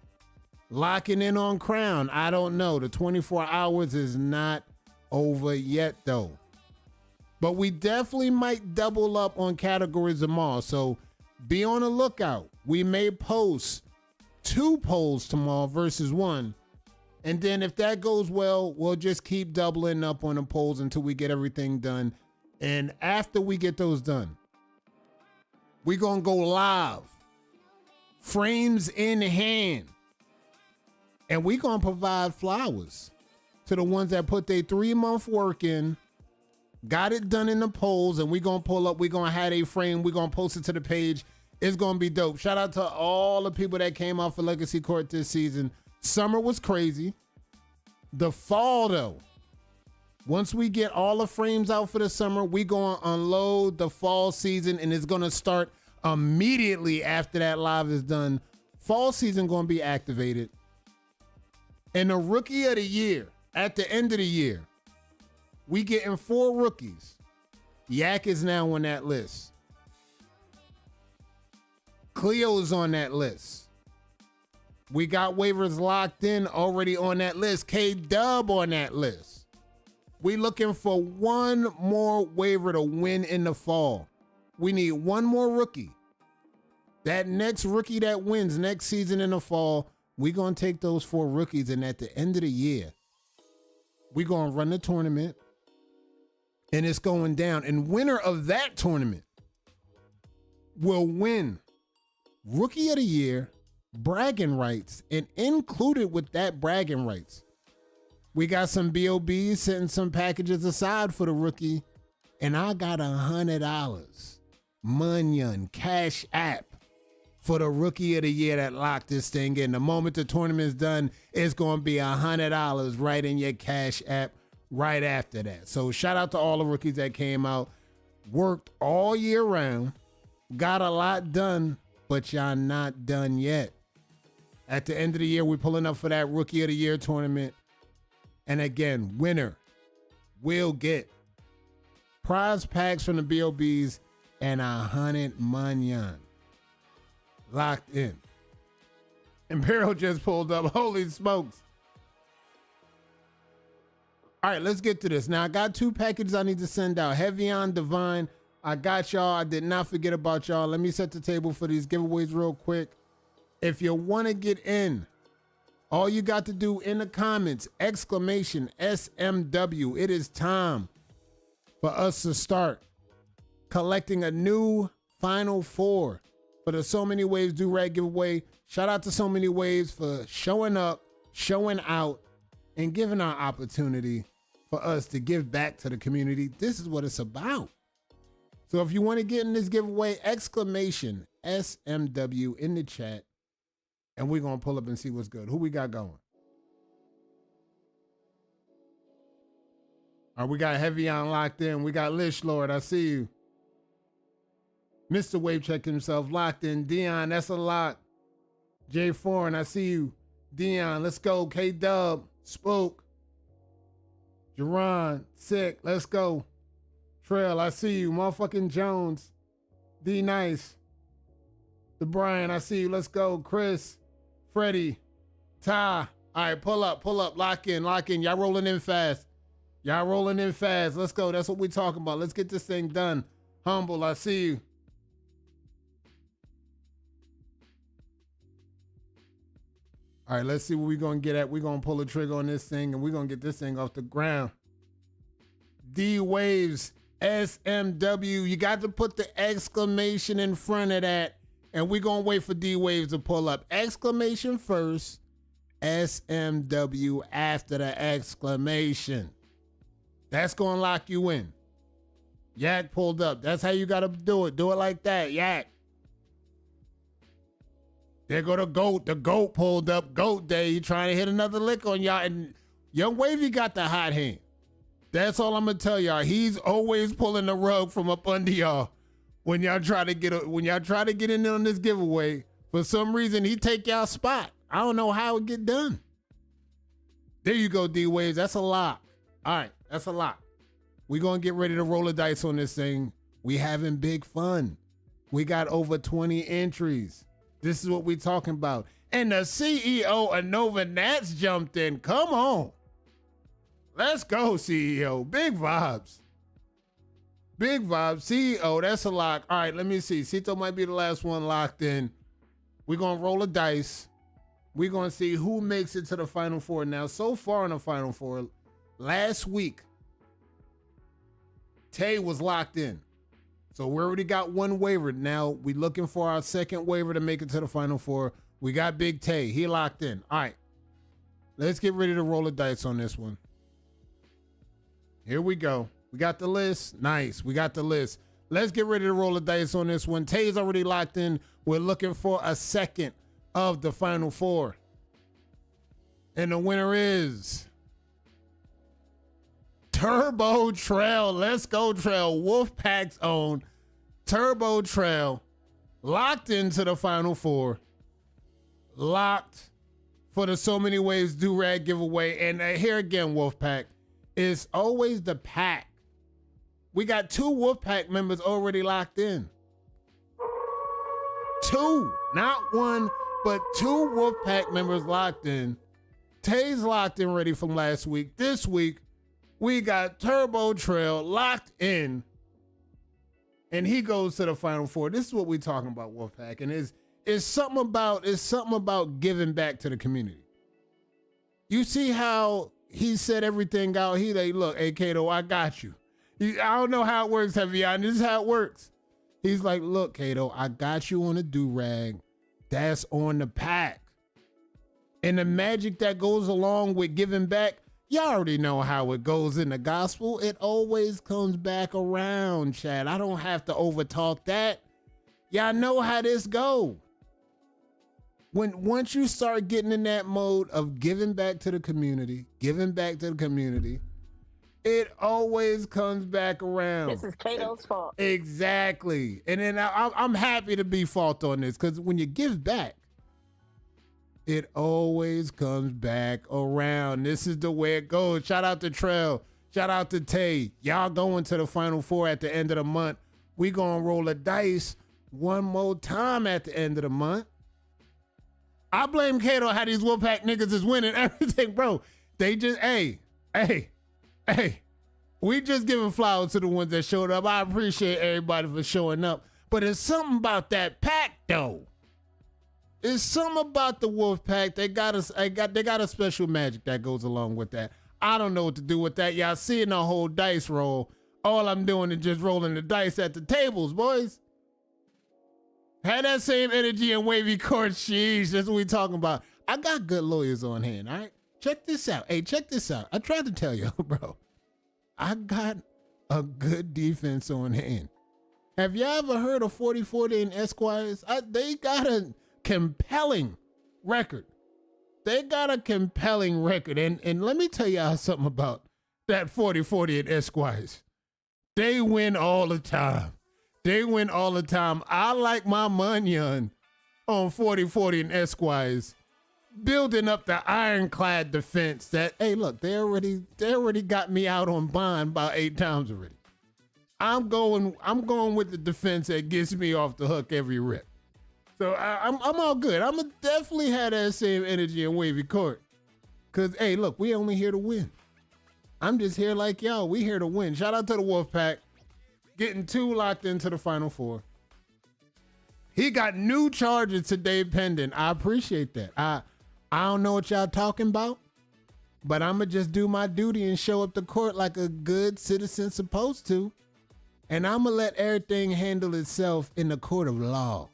Speaker 7: locking in on Crown. I don't know. The 24 hours is not over yet, though. But we definitely might double up on categories tomorrow. So be on the lookout. We may post 2 polls tomorrow versus 1. And then if that goes well, we'll just keep doubling up on the polls until we get everything done. And after we get those done, we're going to go live frames in hand. And we going to provide flowers to the ones that put their 3-month work in, got it done in the polls, and we going to pull up. We going to have a frame. We going to post it to the page. It's going to be dope. Shout out to all the people that came out for Legacy Court this season. Summer was crazy. The fall, though, once we get all the frames out for the summer, we going to unload the fall season, and it's going to start immediately after that live is done. Fall season going to be activated. And the rookie of the year, at the end of the year, we getting 4 rookies. Yak is now on that list. Cleo is on that list. We got waivers locked in already on that list. K-Dub on that list. We looking for one more waiver to win in the fall. We need one more rookie. That next rookie that wins next season in the fall, we're going to take those 4 rookies, and at the end of the year, we're going to run the tournament, and it's going down. And winner of that tournament will win Rookie of the Year, bragging rights, and included with that bragging rights, we got some BOBs setting some packages aside for the rookie, and I got $100 Munyon Cash App for the Rookie of the Year that locked this thing in. The moment the tournament's done, it's going to be $100 right in your Cash App right after that. So shout out to all the rookies that came out, worked all year round, got a lot done, but y'all not done yet. At the end of the year, we're pulling up for that Rookie of the Year tournament. And again, winner will get prize packs from the BOBs and 100 Munyon. Locked in. Imperial just pulled up. Holy smokes. All right, let's get to this. Now, I got 2 packages I need to send out. Heavy on Divine. I got y'all. I did not forget about y'all. Let me set the table for these giveaways real quick. If you want to get in, all you got to do in the comments, exclamation SMW. It is time for us to start collecting a new Final Four for the So Many Waves Do-Rag giveaway. Shout out to So Many Waves for showing up, showing out, and giving our opportunity for us to give back to the community. This is what it's about. So if you want to get in this giveaway, exclamation SMW in the chat, and we're going to pull up and see what's good. Who we got going? All right, we got Heavy on locked in. We got Lish Lord. I see you. Mr. Wave check himself locked in. Dion, that's a lot. Jay Foreign, I see you. Dion, let's go. K-Dub, Spook. Jerron, Sick, let's go. Trail, I see you. Motherfucking Jones. D Nice. The Brian, I see you. Let's go. Chris, Freddie, Ty. All right, pull up, lock in. Y'all rolling in fast. Let's go. That's what we talking about. Let's get this thing done. Humble, I see you. All right, let's see what we're going to get at. We're going to pull the trigger on this thing, and we're going to get this thing off the ground. D-Waves, SMW. You got to put the exclamation in front of that, and we're going to wait for D-Waves to pull up. Exclamation first, SMW after the exclamation. That's going to lock you in. Yak pulled up. That's how you got to do it. Do it like that, Yak. There go the GOAT. The GOAT pulled up. GOAT Day. He trying to hit another lick on y'all. And Young Wavy got the hot hand. That's all I'm gonna tell y'all. He's always pulling the rug from up under y'all when y'all try to get in on this giveaway. For some reason, he take y'all spot. I don't know how it get done. There you go, D-Waves. That's a lot. All right, that's a lot. We gonna get ready to roll the dice on this thing. We having big fun. We got over 20 entries. This is what we talking about. And the CEO of Nova Nats jumped in. Come on. Let's go, CEO. Big vibes. Big vibes. CEO, that's a lock. All right, let me see. Cito might be the last one locked in. We're going to roll a dice. We're going to see who makes it to the Final Four. Now, so far in the Final Four, last week, Tay was locked in. So we already got one waiver. Now we looking for our second waiver to make it to the Final Four. We got Big Tay. He locked in. All right. Let's get ready to roll the dice on this one. Here we go. We got the list. Nice. We got the list. Let's get ready to roll the dice on this one. Tay's already locked in. We're looking for a second of the Final Four. And the winner is Turbo Trail. Let's go, Trail. Wolfpack's own Turbo Trail. Locked into the Final Four. Locked for the So Many Ways Do-Rag giveaway. And here again, Wolfpack, it's always the pack. We got 2 Wolfpack members already locked in. 2, not 1, but 2 Wolfpack members locked in. Tay's locked in ready from last week. This week, we got Turbo Trail locked in. And he goes to the Final Four. This is what we're talking about, Wolfpack. And it's something about giving back to the community. You see how he said everything out. He like, look, hey, Kato, I got you. I don't know how it works, Heavyon. This is how it works. He's like, look, Kato, I got you on a do-rag. That's on the pack. And the magic that goes along with giving back, y'all already know how it goes in the gospel. It always comes back around, Chad. I don't have to overtalk that. Y'all know how this go. Once you start getting in that mode of giving back to the community, it always comes back around.
Speaker 6: This is Kato's fault.
Speaker 7: Exactly. And then I'm happy to be fault on this, because when you give back, it always comes back around. This is the way it goes. Shout out to Trail. Shout out to Tay. Y'all going to the Final Four at the end of the month. We gonna roll the dice one more time at the end of the month. I blame Kato how these Wolfpack niggas is winning everything, bro. They just, hey, we just giving flowers to the ones that showed up. I appreciate everybody for showing up. But it's something about that pack, though. It's something about the Wolfpack. They got a special magic that goes along with that. I don't know what to do with that. Y'all seeing the whole dice roll. All I'm doing is just rolling the dice at the tables, boys. Had that same energy in wavy court. Sheesh, that's what we talking about. I got good lawyers on hand, all right? Check this out. Hey, check this out. I tried to tell you, bro. I got a good defense on hand. Have y'all ever heard of 4040 and Esquires? They got a compelling record. And let me tell y'all something about that 4040 and Esquires. They win all the time. I like my Munyon on 4040 and Esquires, building up the ironclad defense that, hey, look, they already got me out on bond about 8 times already. I'm going with the defense that gets me off the hook every rip. So I'm all good. I'm gonna definitely have that same energy in wavy court. Cause hey, look, we only here to win. I'm just here like y'all. We here to win. Shout out to the Wolfpack. Getting 2 locked into the Final Four. He got new charges today pending. I appreciate that. I don't know what y'all talking about, but I'm going to just do my duty and show up to court like a good citizen supposed to. And I'm going to let everything handle itself in the court of law.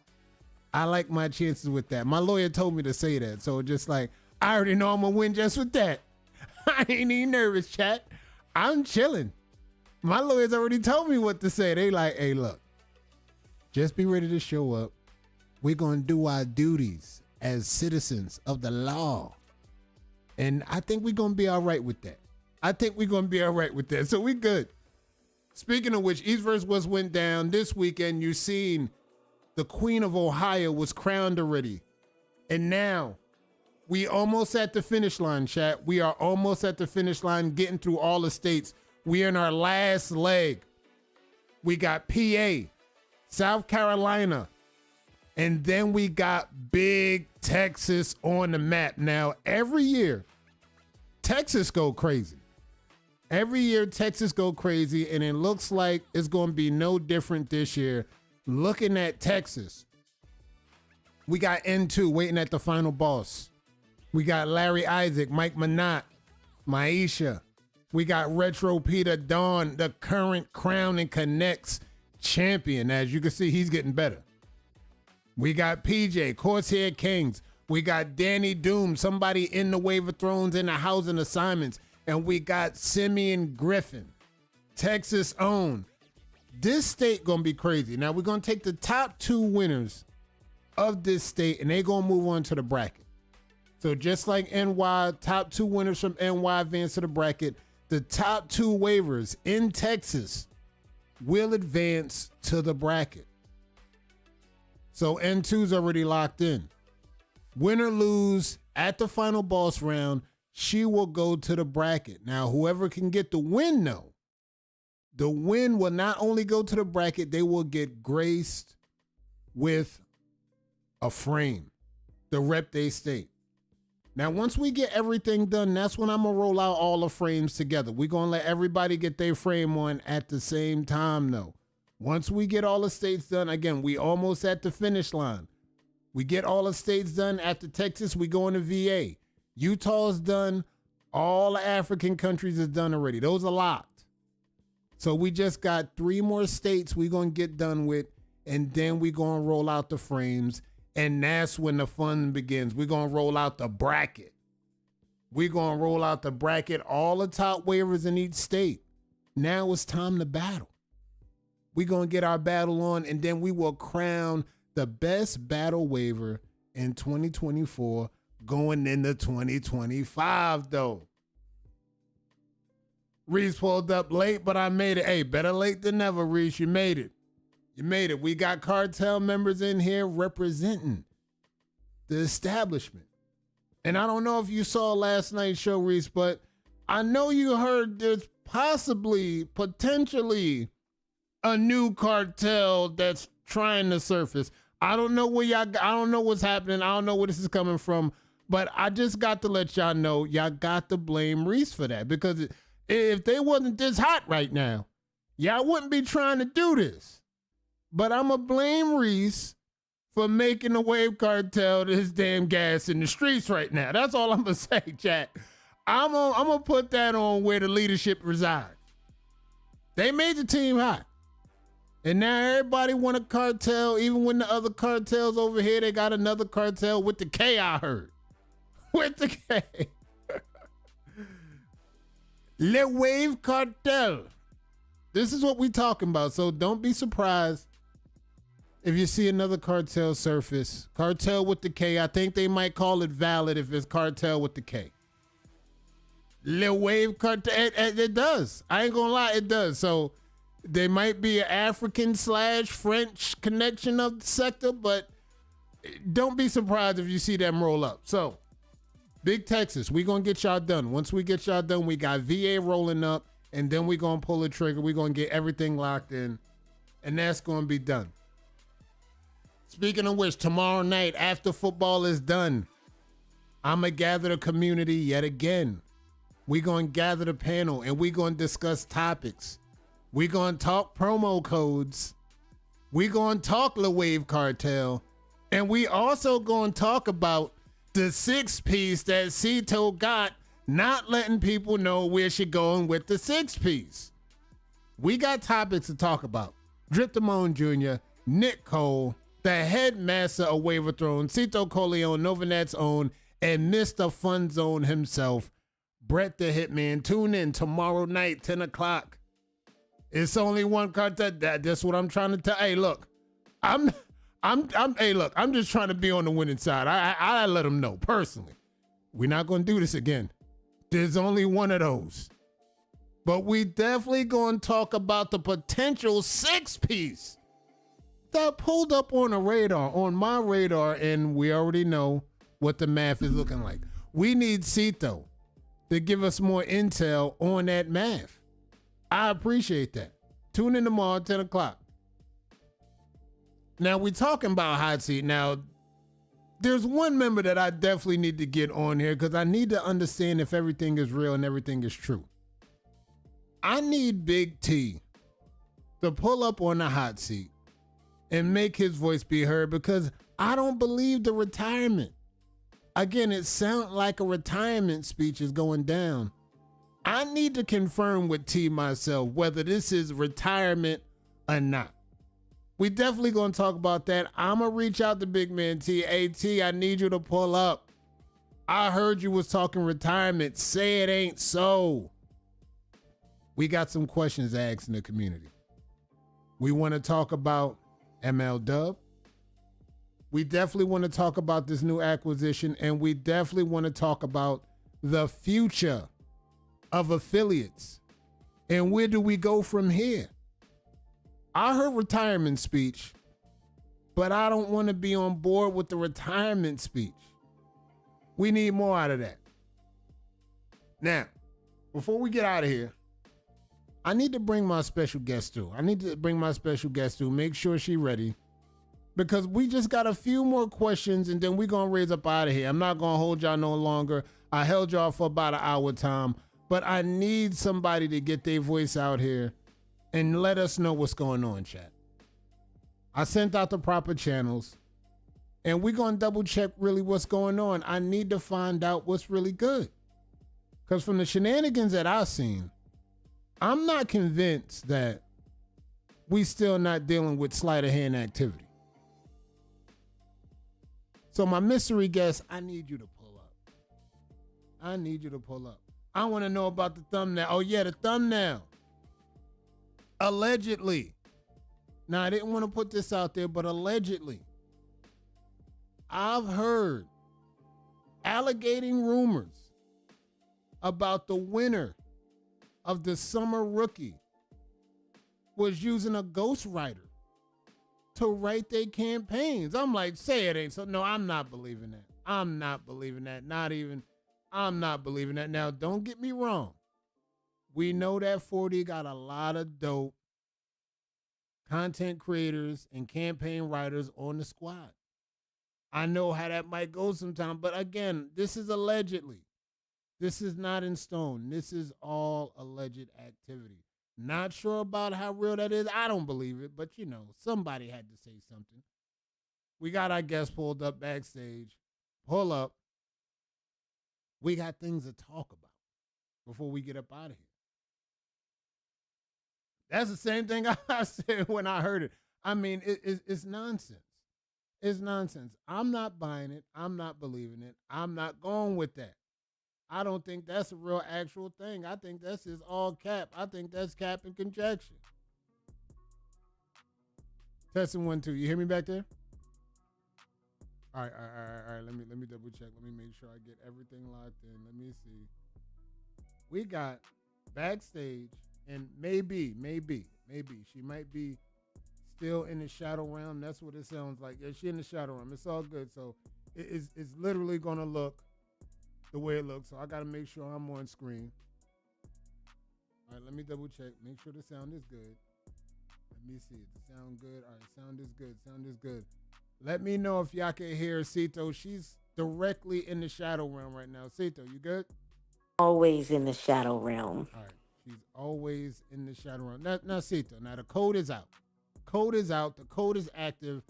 Speaker 7: I like my chances with that. My lawyer told me to say that. So just like, I already know I'm going to win just with that. I ain't even nervous, chat. I'm chilling. My lawyers already told me what to say. They like, hey, look, just be ready to show up. We're going to do our duties as citizens of the law. And I think we're going to be all right with that. So we good. Speaking of which, East vs. West went down this weekend. You seen the Queen of Ohio was crowned already. And now we almost at the finish line, chat. We are almost at the finish line, getting through all the states. We in our last leg. We got PA, South Carolina, and then we got big Texas on the map. Now, every year, Texas go crazy. And it looks like it's going to be no different this year. Looking at Texas, we got N2 waiting at the final boss. We got Larry Isaac, Mike Minot, Maisha. We got Retro Peter Dawn, the current Crown and Connects champion. As you can see, he's getting better. We got PJ, Corsair Kings. We got Danny Doom, somebody in the Wave of Thrones in the Housing Assignments. And we got Simeon Griffin, Texas owned. This state gonna be crazy. Now we're gonna take the top 2 winners of this state and they gonna move on to the bracket. So just like NY, top 2 winners from NY advance to the bracket, the top 2 waivers in Texas will advance to the bracket. So N2's already locked in. Win or lose at the final boss round, she will go to the bracket. Now, whoever can get the win, though, the win will not only go to the bracket, they will get graced with a frame, the rep they state. Now, once we get everything done, that's when I'm going to roll out all the frames together. We're going to let everybody get their frame on at the same time, though. Once we get all the states done, again, we almost at the finish line. We get all the states done. After Texas, we go into VA. Utah's done. All the African countries is done already. Those are locked. So we just got 3 more states we're going to get done with, and then we're going to roll out the frames, and that's when the fun begins. We're going to roll out the bracket. We're going to roll out the bracket, all the top waivers in each state. Now it's time to battle. We're going to get our battle on, and then we will crown the best battle waiver in 2024 going into 2025, though. Reese pulled up late, but I made it. Hey, better late than never, Reese. You made it. You made it. We got cartel members in here representing the establishment. And I don't know if you saw last night's show, Reese, but I know you heard there's potentially a new cartel that's trying to surface. I don't know I don't know what's happening. I don't know where this is coming from, but I just got to let y'all know y'all got to blame Reese for that, because if they wasn't this hot right now, y'all wouldn't be trying to do this. But I'm going to blame Reese for making the Wave Cartel this damn gas in the streets right now. That's all I'm going to say, chat. I'm going to put that on where the leadership resides. They made the team hot. And now everybody want a cartel, even when the other cartels over here, they got another cartel with the K, I heard. With the K. Le Wave Cartel. This is what we talking about, so don't be surprised if you see another cartel surface. Cartel with the K. I think they might call it valid if it's cartel with the K. Le Wave Cartel. It does. I ain't gonna lie, it does. So there might be an African/French connection of the sector, but don't be surprised if you see them roll up. So, Big Texas, we gonna get y'all done. Once we get y'all done, we got VA rolling up, and then we gonna pull the trigger. We gonna get everything locked in, and that's gonna be done. Speaking of which, tomorrow night after football is done, I'm gonna gather the community yet again. We gonna gather the panel, and we gonna discuss topics. We gonna talk promo codes. We gonna talk the Wave Cartel, and we also gonna talk about the 6-piece that Cito got, not letting people know where she going with the 6-piece. We got topics to talk about. Drip Damone Jr., Nick Cole, the headmaster of Wave of Thrones, Cito Corleone, Novanet's own, and Mr. Fun Zone himself, Brett the Hitman. Tune in tomorrow night, 10 o'clock. It's only one cartel. That's what I'm trying to tell. Hey, look, I'm just trying to be on the winning side. I let them know personally. We're not going to do this again. There's only one of those. But we definitely going to talk about the potential 6-piece that pulled up on my radar, and we already know what the math is looking like. We need Cito to give us more intel on that math. I appreciate that. Tune in tomorrow, 10 o'clock. Now, we're talking about hot seat. Now, there's one member that I definitely need to get on here because I need to understand if everything is real and everything is true. I need Big T to pull up on the hot seat and make his voice be heard, because I don't believe the retirement. Again, it sounds like a retirement speech is going down. I need to confirm with T myself whether this is retirement or not. We definitely gonna talk about that. I'ma reach out to Big Man T. Hey T, I need you to pull up. I heard you was talking retirement. Say it ain't so. We got some questions asked in the community. We want to talk about ML Dub. We definitely want to talk about this new acquisition, and we definitely want to talk about the future of affiliates. And where do we go from here? I heard retirement speech, but I don't want to be on board with the retirement speech. We need more out of that. Now, before we get out of here, I need to bring my special guest through. Make sure she's ready, because we just got a few more questions and then we're going to raise up out of here. I'm not going to hold y'all no longer. I held y'all for about an hour time, but I need somebody to get their voice out here and let us know what's going on, chat. I sent out the proper channels, and we're going to double check really what's going on. I need to find out what's really good. Because from the shenanigans that I've seen, I'm not convinced that we still not dealing with sleight of hand activity. So my mystery guest, I need you to pull up. I want to know about the thumbnail. Oh yeah, the thumbnail. Allegedly. Now, I didn't want to put this out there, but allegedly, I've heard alligating rumors about the winner of the summer rookie was using a ghostwriter to write their campaigns. I'm like, say it ain't so. No, I'm not believing that. I'm not believing that. Now, don't get me wrong. We know that 40 got a lot of dope content creators and campaign writers on the squad. I know how that might go sometime, but again, this is allegedly. This is not in stone. This is all alleged activity. Not sure about how real that is. I don't believe it, but somebody had to say something. We got our guest pulled up backstage. Pull up. We got things to talk about before we get up out of here. That's the same thing I said when I heard it. I mean, it's nonsense. It's nonsense. I'm not buying it. I'm not believing it. I'm not going with that. I don't think that's a real actual thing. I think that's just all cap. I think that's cap and conjecture. Testing 1, 2. You hear me back there? All right. Let me double check. Let me make sure I get everything locked in. Let me see. We got backstage, and maybe she might be still in the shadow realm. That's what it sounds like. Yeah, she in the shadow realm. It's all good. So it's literally gonna look the way it looks. So I gotta make sure I'm on screen. All right, let me double check. Make sure the sound is good. Let me see. The sound good. All right, sound is good. Let me know if y'all can hear Cito. She's directly in the shadow realm right now. Cito, you good?
Speaker 5: Always in the shadow realm.
Speaker 7: All right. She's always in the shadow realm. Now, Cito, now the code is out. The code is active.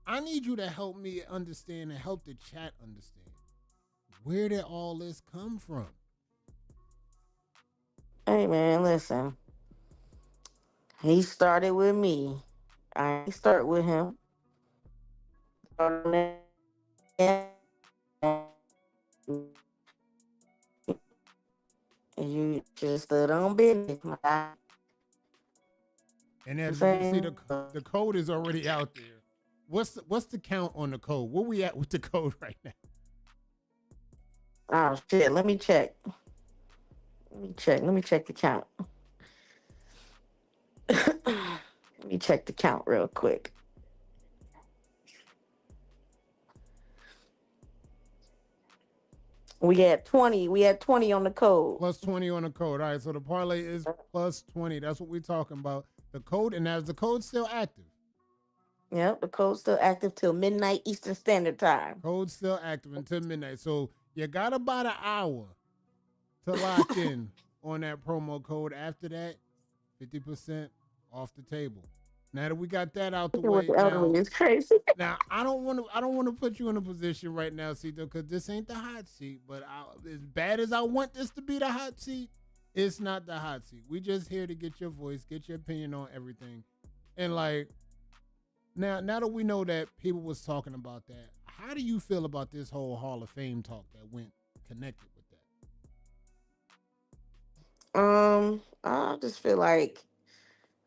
Speaker 7: I need you to help me understand and help the chat understand. Where did all this come from?
Speaker 5: Hey, man, listen. He started with me. I ain't start with him. You just stood on business, my guy.
Speaker 7: And as you can see, the code is already out there. What's the count on the code? Where we at with the code right now?
Speaker 5: Oh shit! Let me check. Let me check the count. Let me check the count real quick. We had 20. We had 20 on the code.
Speaker 7: Plus 20 on the code. All right, so the parlay is plus 20. That's what we're talking about. The code, and is the code still active?
Speaker 5: Yep, the code's still active till midnight Eastern Standard Time.
Speaker 7: Code's still active until midnight. So you got about an hour to lock in on that promo code. After that, 50% off the table. Now that we got that out the way,
Speaker 5: the elderly is crazy.
Speaker 7: Now I don't want to put you in a position right now, Cito, because this ain't the hot seat. But as bad as I want this to be the hot seat, it's not the hot seat. We just here to get your voice, get your opinion on everything, and like Now that we know that people was talking about that, how do you feel about this whole Hall of Fame talk that went connected with that?
Speaker 5: I just feel like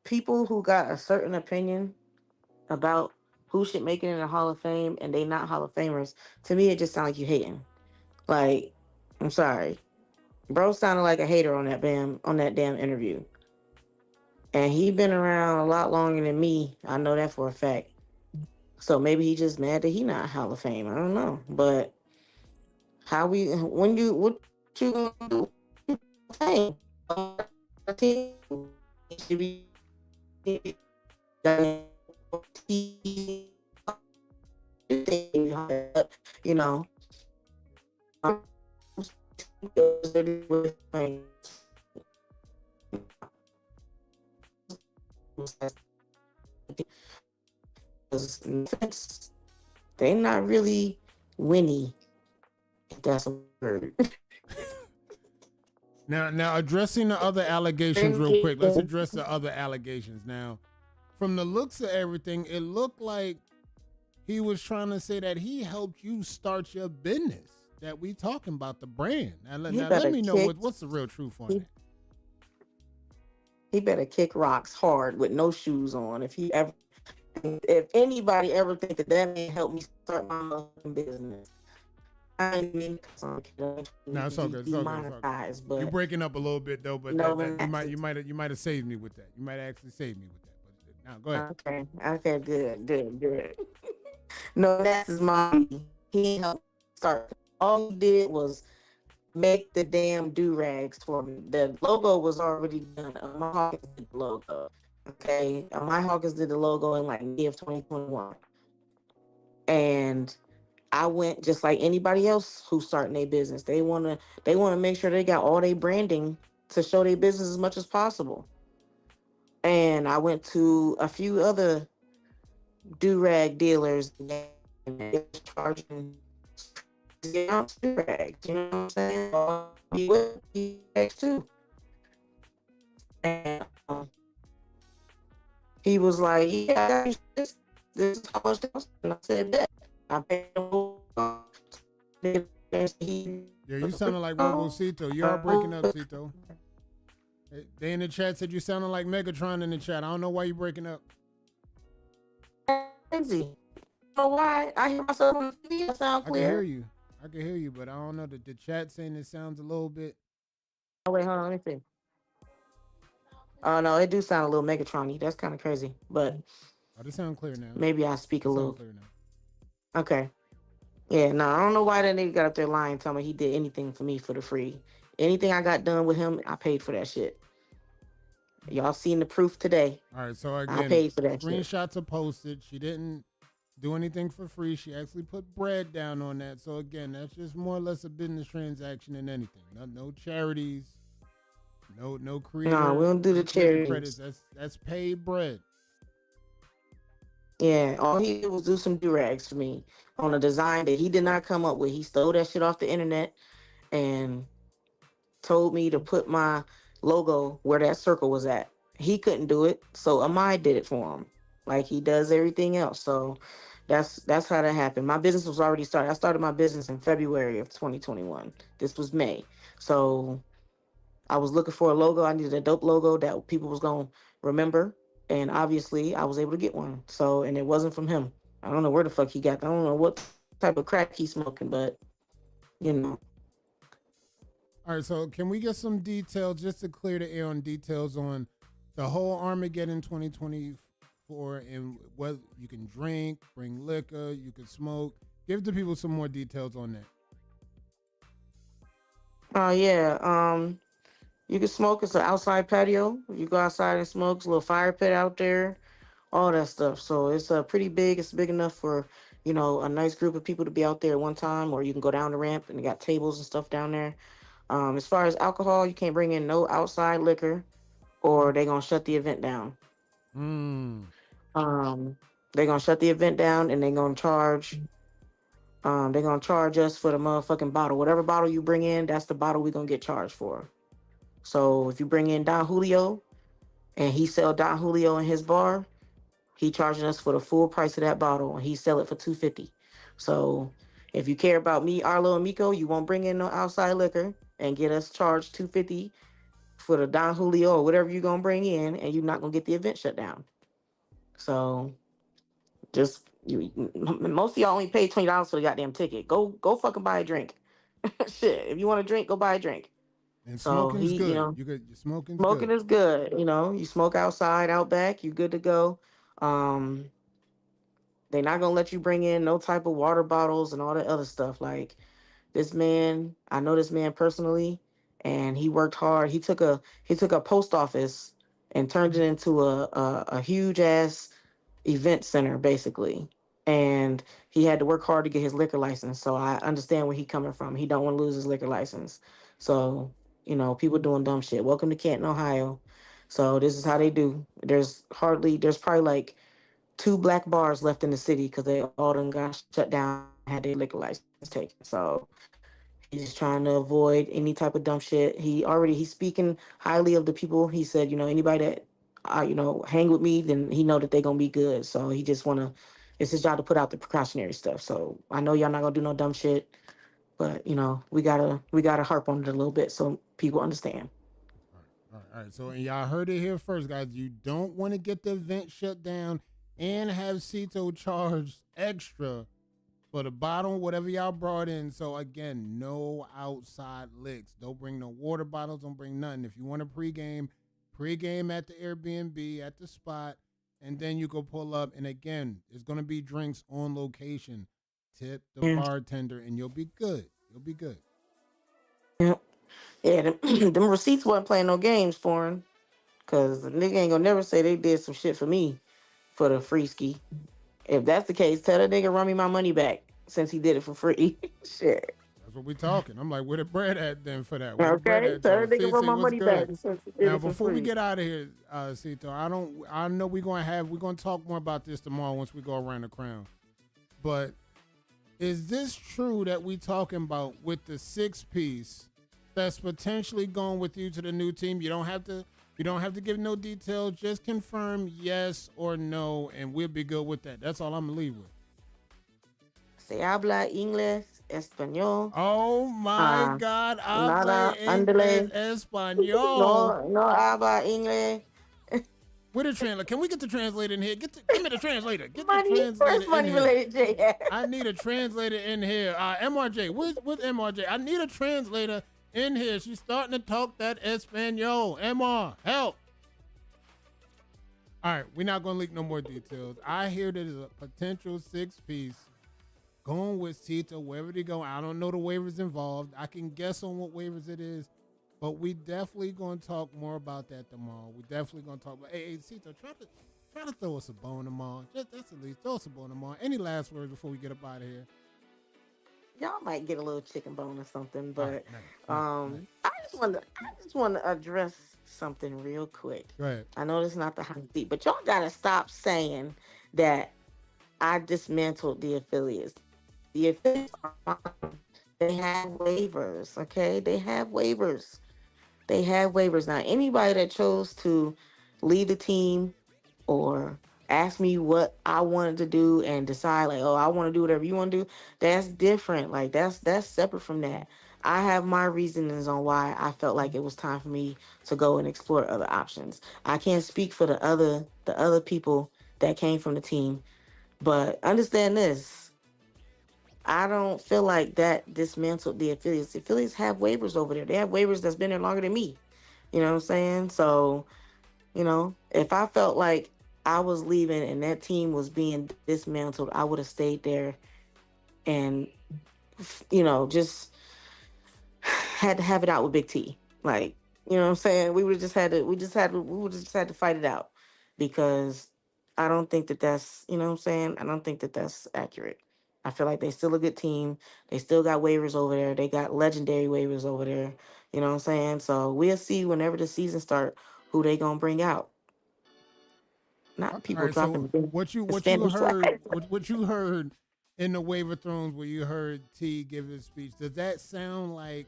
Speaker 5: people who got a certain opinion about who should make it in the Hall of Fame and they not Hall of Famers, to me it just sounds like you hating. Like, I'm sorry. Bro sounded like a hater on that damn interview. And he been around a lot longer than me. I know that for a fact. So maybe he just mad that he not Hall of Fame. I don't know. But what you gonna do? Fame. It should be you know. They not really Winnie, if that's a word.
Speaker 7: Now addressing the other allegations real quick. Let's address the other allegations. Now, from the looks of everything, it looked like he was trying to say that he helped you start your business. That we talking about the brand. Now let me know what's the real truth on that.
Speaker 5: He better kick rocks hard with no shoes on. If anybody ever think that man helped me start my own business, I mean,
Speaker 7: no, it's all good. But you're breaking up a little bit though. But you might have saved me with that. You might actually save me with that. But now go ahead.
Speaker 5: Okay, good. No, that's his mom. He helped start. All he did was make the damn do-rags for me. The logo was already done. My Hawkins did the logo. Okay, my Hawkins did the logo in like May of 2021, and I went just like anybody else who's starting their business. They wanna make sure they got all their branding to show their business as much as possible. And I went to a few other do-rag dealers and they were charging do-rags, you know what I'm saying? Do-rags too. And he was like, yeah, this is how much else. And I said that. I paid him.
Speaker 7: Yeah, you sounding like Robocito. You are breaking up, Cito. They in the chat said you sounding like Megatron in the chat. I don't know why you breaking up.
Speaker 5: Crazy. You know why? I hear myself on the TV. I sound clear.
Speaker 7: I can hear you, but I don't know. The chat saying it sounds a little bit.
Speaker 5: Oh, wait, hold on. Let me see. Oh, no, it do sound a little Megatron-y. That's kind of crazy. But
Speaker 7: they sound clear now.
Speaker 5: Maybe I speak a little.
Speaker 7: Clear now.
Speaker 5: Okay. Yeah, no, I don't know why that nigga got up there lying, telling me he did anything for me for the free. Anything I got done with him, I paid for that shit. Y'all seen the proof today.
Speaker 7: All right, so again,
Speaker 5: I paid for that
Speaker 7: screenshots
Speaker 5: shit.
Speaker 7: Are posted. She didn't do anything for free. She actually put bread down on that. So again, that's just more or less a business transaction than anything. No charities. No creator.
Speaker 5: No, we don't do the charities.
Speaker 7: Credits. That's paid bread.
Speaker 5: Yeah, all he did was do some do-rags for me on a design that he did not come up with. He stole that shit off the internet and told me to put my logo where that circle was at. He couldn't do it, so Amai did it for him, like he does everything else. So that's how that happened. My business was already started. I started my business in February of 2021. This was May. So I was looking for a logo. I needed a dope logo that people was going to remember. And obviously, I was able to get one. So, and it wasn't from him. I don't know where the fuck he got. I don't know what type of crack he's smoking, but you know.
Speaker 7: All right, so can we get some details, just to clear the air on details on the whole Armageddon 2024 and what you can drink, bring liquor, you can smoke. Give the people some more details on that.
Speaker 5: Yeah. You can smoke. It's an outside patio. You go outside and smoke. It's a little fire pit out there, all that stuff. So it's pretty big. It's big enough for, a nice group of people to be out there at one time, or you can go down the ramp and they got tables and stuff down there. As far as alcohol, you can't bring in no outside liquor or they're going to shut the event down. They're going to shut the event down and they're going to charge us for the motherfucking bottle. Whatever bottle you bring in, that's the bottle we're going to get charged for. So if you bring in Don Julio and he sell Don Julio in his bar, He charging us for the full price of that bottle, and he sell it for $2.50. So if you care about me, Arlo, and Miko, you won't bring in no outside liquor and get us charged $2.50 for the Don Julio or whatever you're gonna bring in, and you're not gonna get the event shut down. So just most of y'all only pay $20 for the goddamn ticket. Go fucking buy a drink. Shit, if you want a drink, go buy a drink.
Speaker 7: And
Speaker 5: So
Speaker 7: smoking's
Speaker 5: he,
Speaker 7: good. Smoking's
Speaker 5: smoking
Speaker 7: good.
Speaker 5: is good. You smoke outside, out back, you good to go. They're not gonna let you bring in no type of water bottles and all that other stuff. Like this man, I know this man personally, and he worked hard. He took a post office and turned it into a huge ass event center basically. And he had to work hard to get his liquor license. So I understand where he coming from. He don't want to lose his liquor license. So, people doing dumb shit. Welcome to Canton, Ohio. So this is how they do. There's probably like two black bars left in the city because they all done got shut down, had their liquor license taken. So he's just trying to avoid any type of dumb shit. He's speaking highly of the people. He said, anybody that hang with me, then he know that they're gonna be good. So he just wanna it's his job to put out the precautionary stuff. So I know y'all not gonna do no dumb shit, but we gotta harp on it a little bit so people understand.
Speaker 7: All right. So, and y'all heard it here first, guys. You don't want to get the event shut down and have Cito charged extra for the bottle, whatever y'all brought in. So, again, no outside licks. Don't bring no water bottles. Don't bring nothing. If you want to pregame at the Airbnb, at the spot, and then you go pull up. And again, it's going to be drinks on location. Tip the bartender, and you'll be good. You'll be good.
Speaker 5: Yeah, yeah. Them receipts wasn't playing no games for him, cause the nigga ain't gonna never say they did some shit for me for the free ski. If that's the case, tell that nigga run me my money back since he did it for free. Shit.
Speaker 7: That's what we talking. I'm like, where the bread at then for that? Where the bread
Speaker 5: Okay,
Speaker 7: at?
Speaker 5: tell
Speaker 7: Though?
Speaker 5: that nigga run my
Speaker 7: what's
Speaker 5: money back
Speaker 7: good?
Speaker 5: since he did
Speaker 7: Now,
Speaker 5: it for
Speaker 7: before we
Speaker 5: free.
Speaker 7: get out of here, Cito, I know we're gonna talk more about this tomorrow once we go around the crown. But is this true that we talking about with the 6-piece that's potentially going with you to the new team? You don't have to give no details. Just confirm yes or no, and we'll be good with that. That's all I'm gonna leave with.
Speaker 5: Se habla inglés, español.
Speaker 7: Oh my God! Habla
Speaker 5: Nada,
Speaker 7: inglés
Speaker 5: andale.
Speaker 7: español.
Speaker 5: No habla inglés.
Speaker 7: Where the translator? Can we get the translator in here? Give me the translator. Get the
Speaker 5: Money,
Speaker 7: translator
Speaker 5: first
Speaker 7: in
Speaker 5: money
Speaker 7: here.
Speaker 5: related J.
Speaker 7: I need a translator in here. MRJ, with MRJ? I need a translator in here. She's starting to talk that Espanol. MR, help. All right, we're not going to leak no more details. I hear there's a potential 6-piece going with Cito, wherever they go. I don't know the waivers involved. I can guess on what waivers it is, but we definitely going to talk more about that tomorrow. We definitely going to talk about, hey, Cito, try to throw us a bone tomorrow. Just at least throw us a bone tomorrow. Any last words before we get up out of here?
Speaker 5: Y'all might get a little chicken bone or something, but
Speaker 7: Right.
Speaker 5: I just want to address something real quick.
Speaker 7: Go ahead.
Speaker 5: I know this is not the hot seat, but y'all gotta stop saying that I dismantled the affiliates. The affiliates are fine. They have waivers, okay? They have waivers. Now, anybody that chose to leave the team or ask me what I wanted to do and decide like, oh, I want to do whatever you want to do, that's different. Like that's separate from that. I have my reasons on why I felt like it was time for me to go and explore other options. I can't speak for the other people that came from the team, but understand this. I don't feel like that dismantled the affiliates. The affiliates have waivers over there. They have waivers that's been there longer than me. You know what I'm saying? So, if I felt like I was leaving and that team was being dismantled, I would have stayed there and, just had to have it out with Big T. Like, you know what I'm saying? We would have just had to fight it out because I don't think that that's, you know what I'm saying? I don't think that that's accurate. I feel like they still a good team. They still got waivers over there. They got legendary waivers over there. You know what I'm saying? So we'll see whenever the season start who they gonna bring out. Not people
Speaker 7: All right. So
Speaker 5: dropping
Speaker 7: what you
Speaker 5: Spanish
Speaker 7: heard
Speaker 5: flag.
Speaker 7: what you heard in the waiver thrones where you heard T give his speech, does that sound like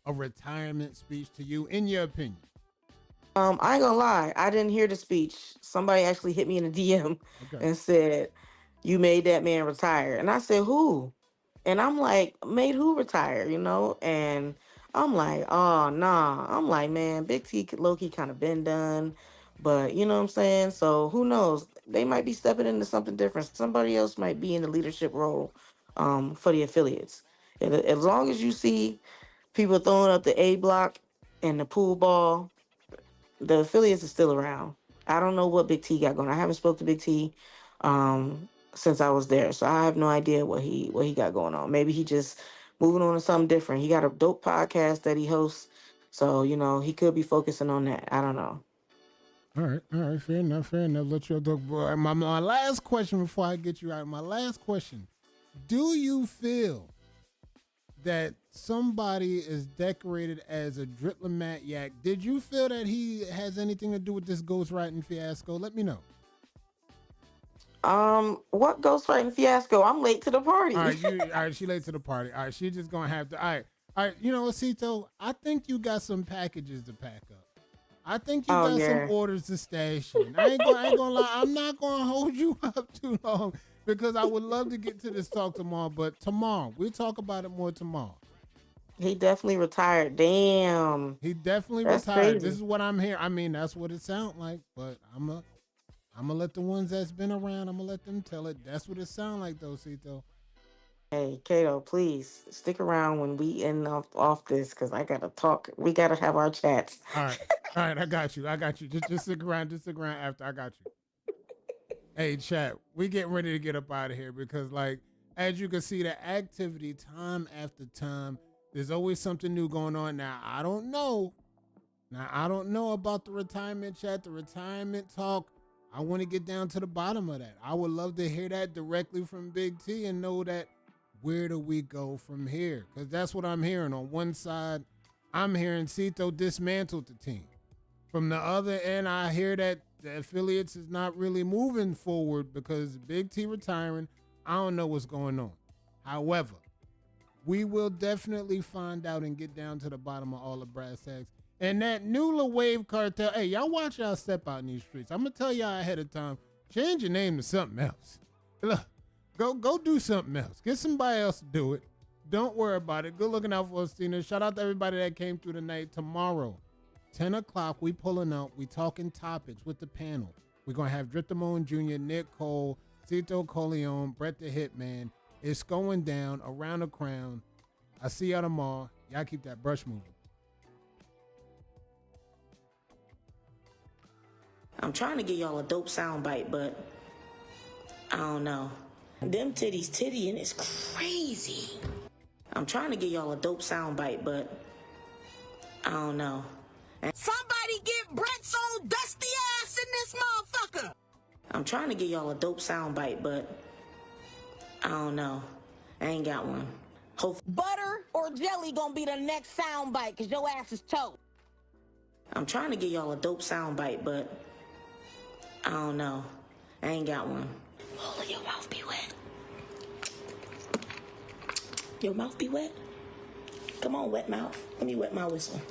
Speaker 7: a retirement speech to you, in your opinion?
Speaker 5: I ain't gonna lie. I didn't hear the speech. Somebody actually hit me in the DM
Speaker 7: Okay.
Speaker 5: and said, "You made that man retire." And I said, "Who?" And I'm like, "Made who retire?" And I'm like, "Oh nah." I'm like, "Man, Big T low key kind of been done." But you know what I'm saying? So who knows? They might be stepping into something different. Somebody else might be in the leadership role for the affiliates. And as long as you see people throwing up the A block and the pool ball, the affiliates are still around. I don't know what Big T got going. I haven't spoke to Big T since I was there, so I have no idea what he got going on. Maybe he just moving on to something different. He got a dope podcast that he hosts, so he could be focusing on that. I don't know.
Speaker 7: All right, fair enough. Let you talk. My last question before I get you out. My last question: do you feel that somebody is decorated as a diplomat? Did you feel that he has anything to do with this ghostwriting fiasco? Let me know.
Speaker 5: What ghostwriting fiasco? I'm late to the party.
Speaker 7: All right, she late to the party. All right, she just gonna have to. All right. You know what, Cito? I think you got some packages to pack up. I think you got some orders to stash in. I ain't gonna lie. I'm not gonna hold you up too long because I would love to get to this talk tomorrow. But tomorrow, we'll talk about it more tomorrow.
Speaker 5: He definitely retired. Damn.
Speaker 7: He definitely
Speaker 5: That's
Speaker 7: retired.
Speaker 5: crazy.
Speaker 7: This is what I'm hearing. I mean, that's what it sounds like. But I'm gonna let the ones that's been around. I'm gonna let them tell it. That's what it sounds like, though, Cito.
Speaker 5: Hey, Kato, please stick around when we end off this because I gotta talk. We gotta have our chats.
Speaker 7: All right. I got you. Just stick around. Just stick around after. I got you. Hey, chat. We getting ready to get up out of here because, like, as you can see, the activity time after time. There's always something new going on. Now I don't know about the retirement chat, the retirement talk. I want to get down to the bottom of that. I would love to hear that directly from Big T and know that where do we go from here? Because that's what I'm hearing. On one side, I'm hearing Cito dismantled the team. From the other end, I hear that the affiliates is not really moving forward because Big T retiring. I don't know what's going on. However, we will definitely find out and get down to the bottom of all the brass tacks. And that new wave cartel, hey, y'all watch y'all step out in these streets. I'm going to tell y'all ahead of time, change your name to something else. Look, go do something else. Get somebody else to do it. Don't worry about it. Good looking out for us, Tina. Shout out to everybody that came through tonight. Tomorrow, 10 o'clock, we pulling up. We talking topics with the panel. We're going to have Drittamone Jr., Nick Cole, Cito Corleone, Brett the Hitman. It's going down around the crown. I see y'all tomorrow. Y'all keep that brush moving.
Speaker 5: I'm trying to get y'all a dope sound bite, but I don't know. Them titties tittying is crazy. I'm trying to get y'all a dope sound bite, but I don't know.
Speaker 4: Somebody get Brett's old dusty ass in this motherfucker.
Speaker 5: I'm trying to get y'all a dope sound bite, but I don't know. I ain't got one.
Speaker 6: Butter or jelly gonna be the next sound bite because your ass is toast.
Speaker 5: I'm trying to get y'all a dope sound bite, but I don't know. I ain't got one. Oh, your mouth be wet. Your mouth be wet? Come on, wet mouth. Let me wet my whistle.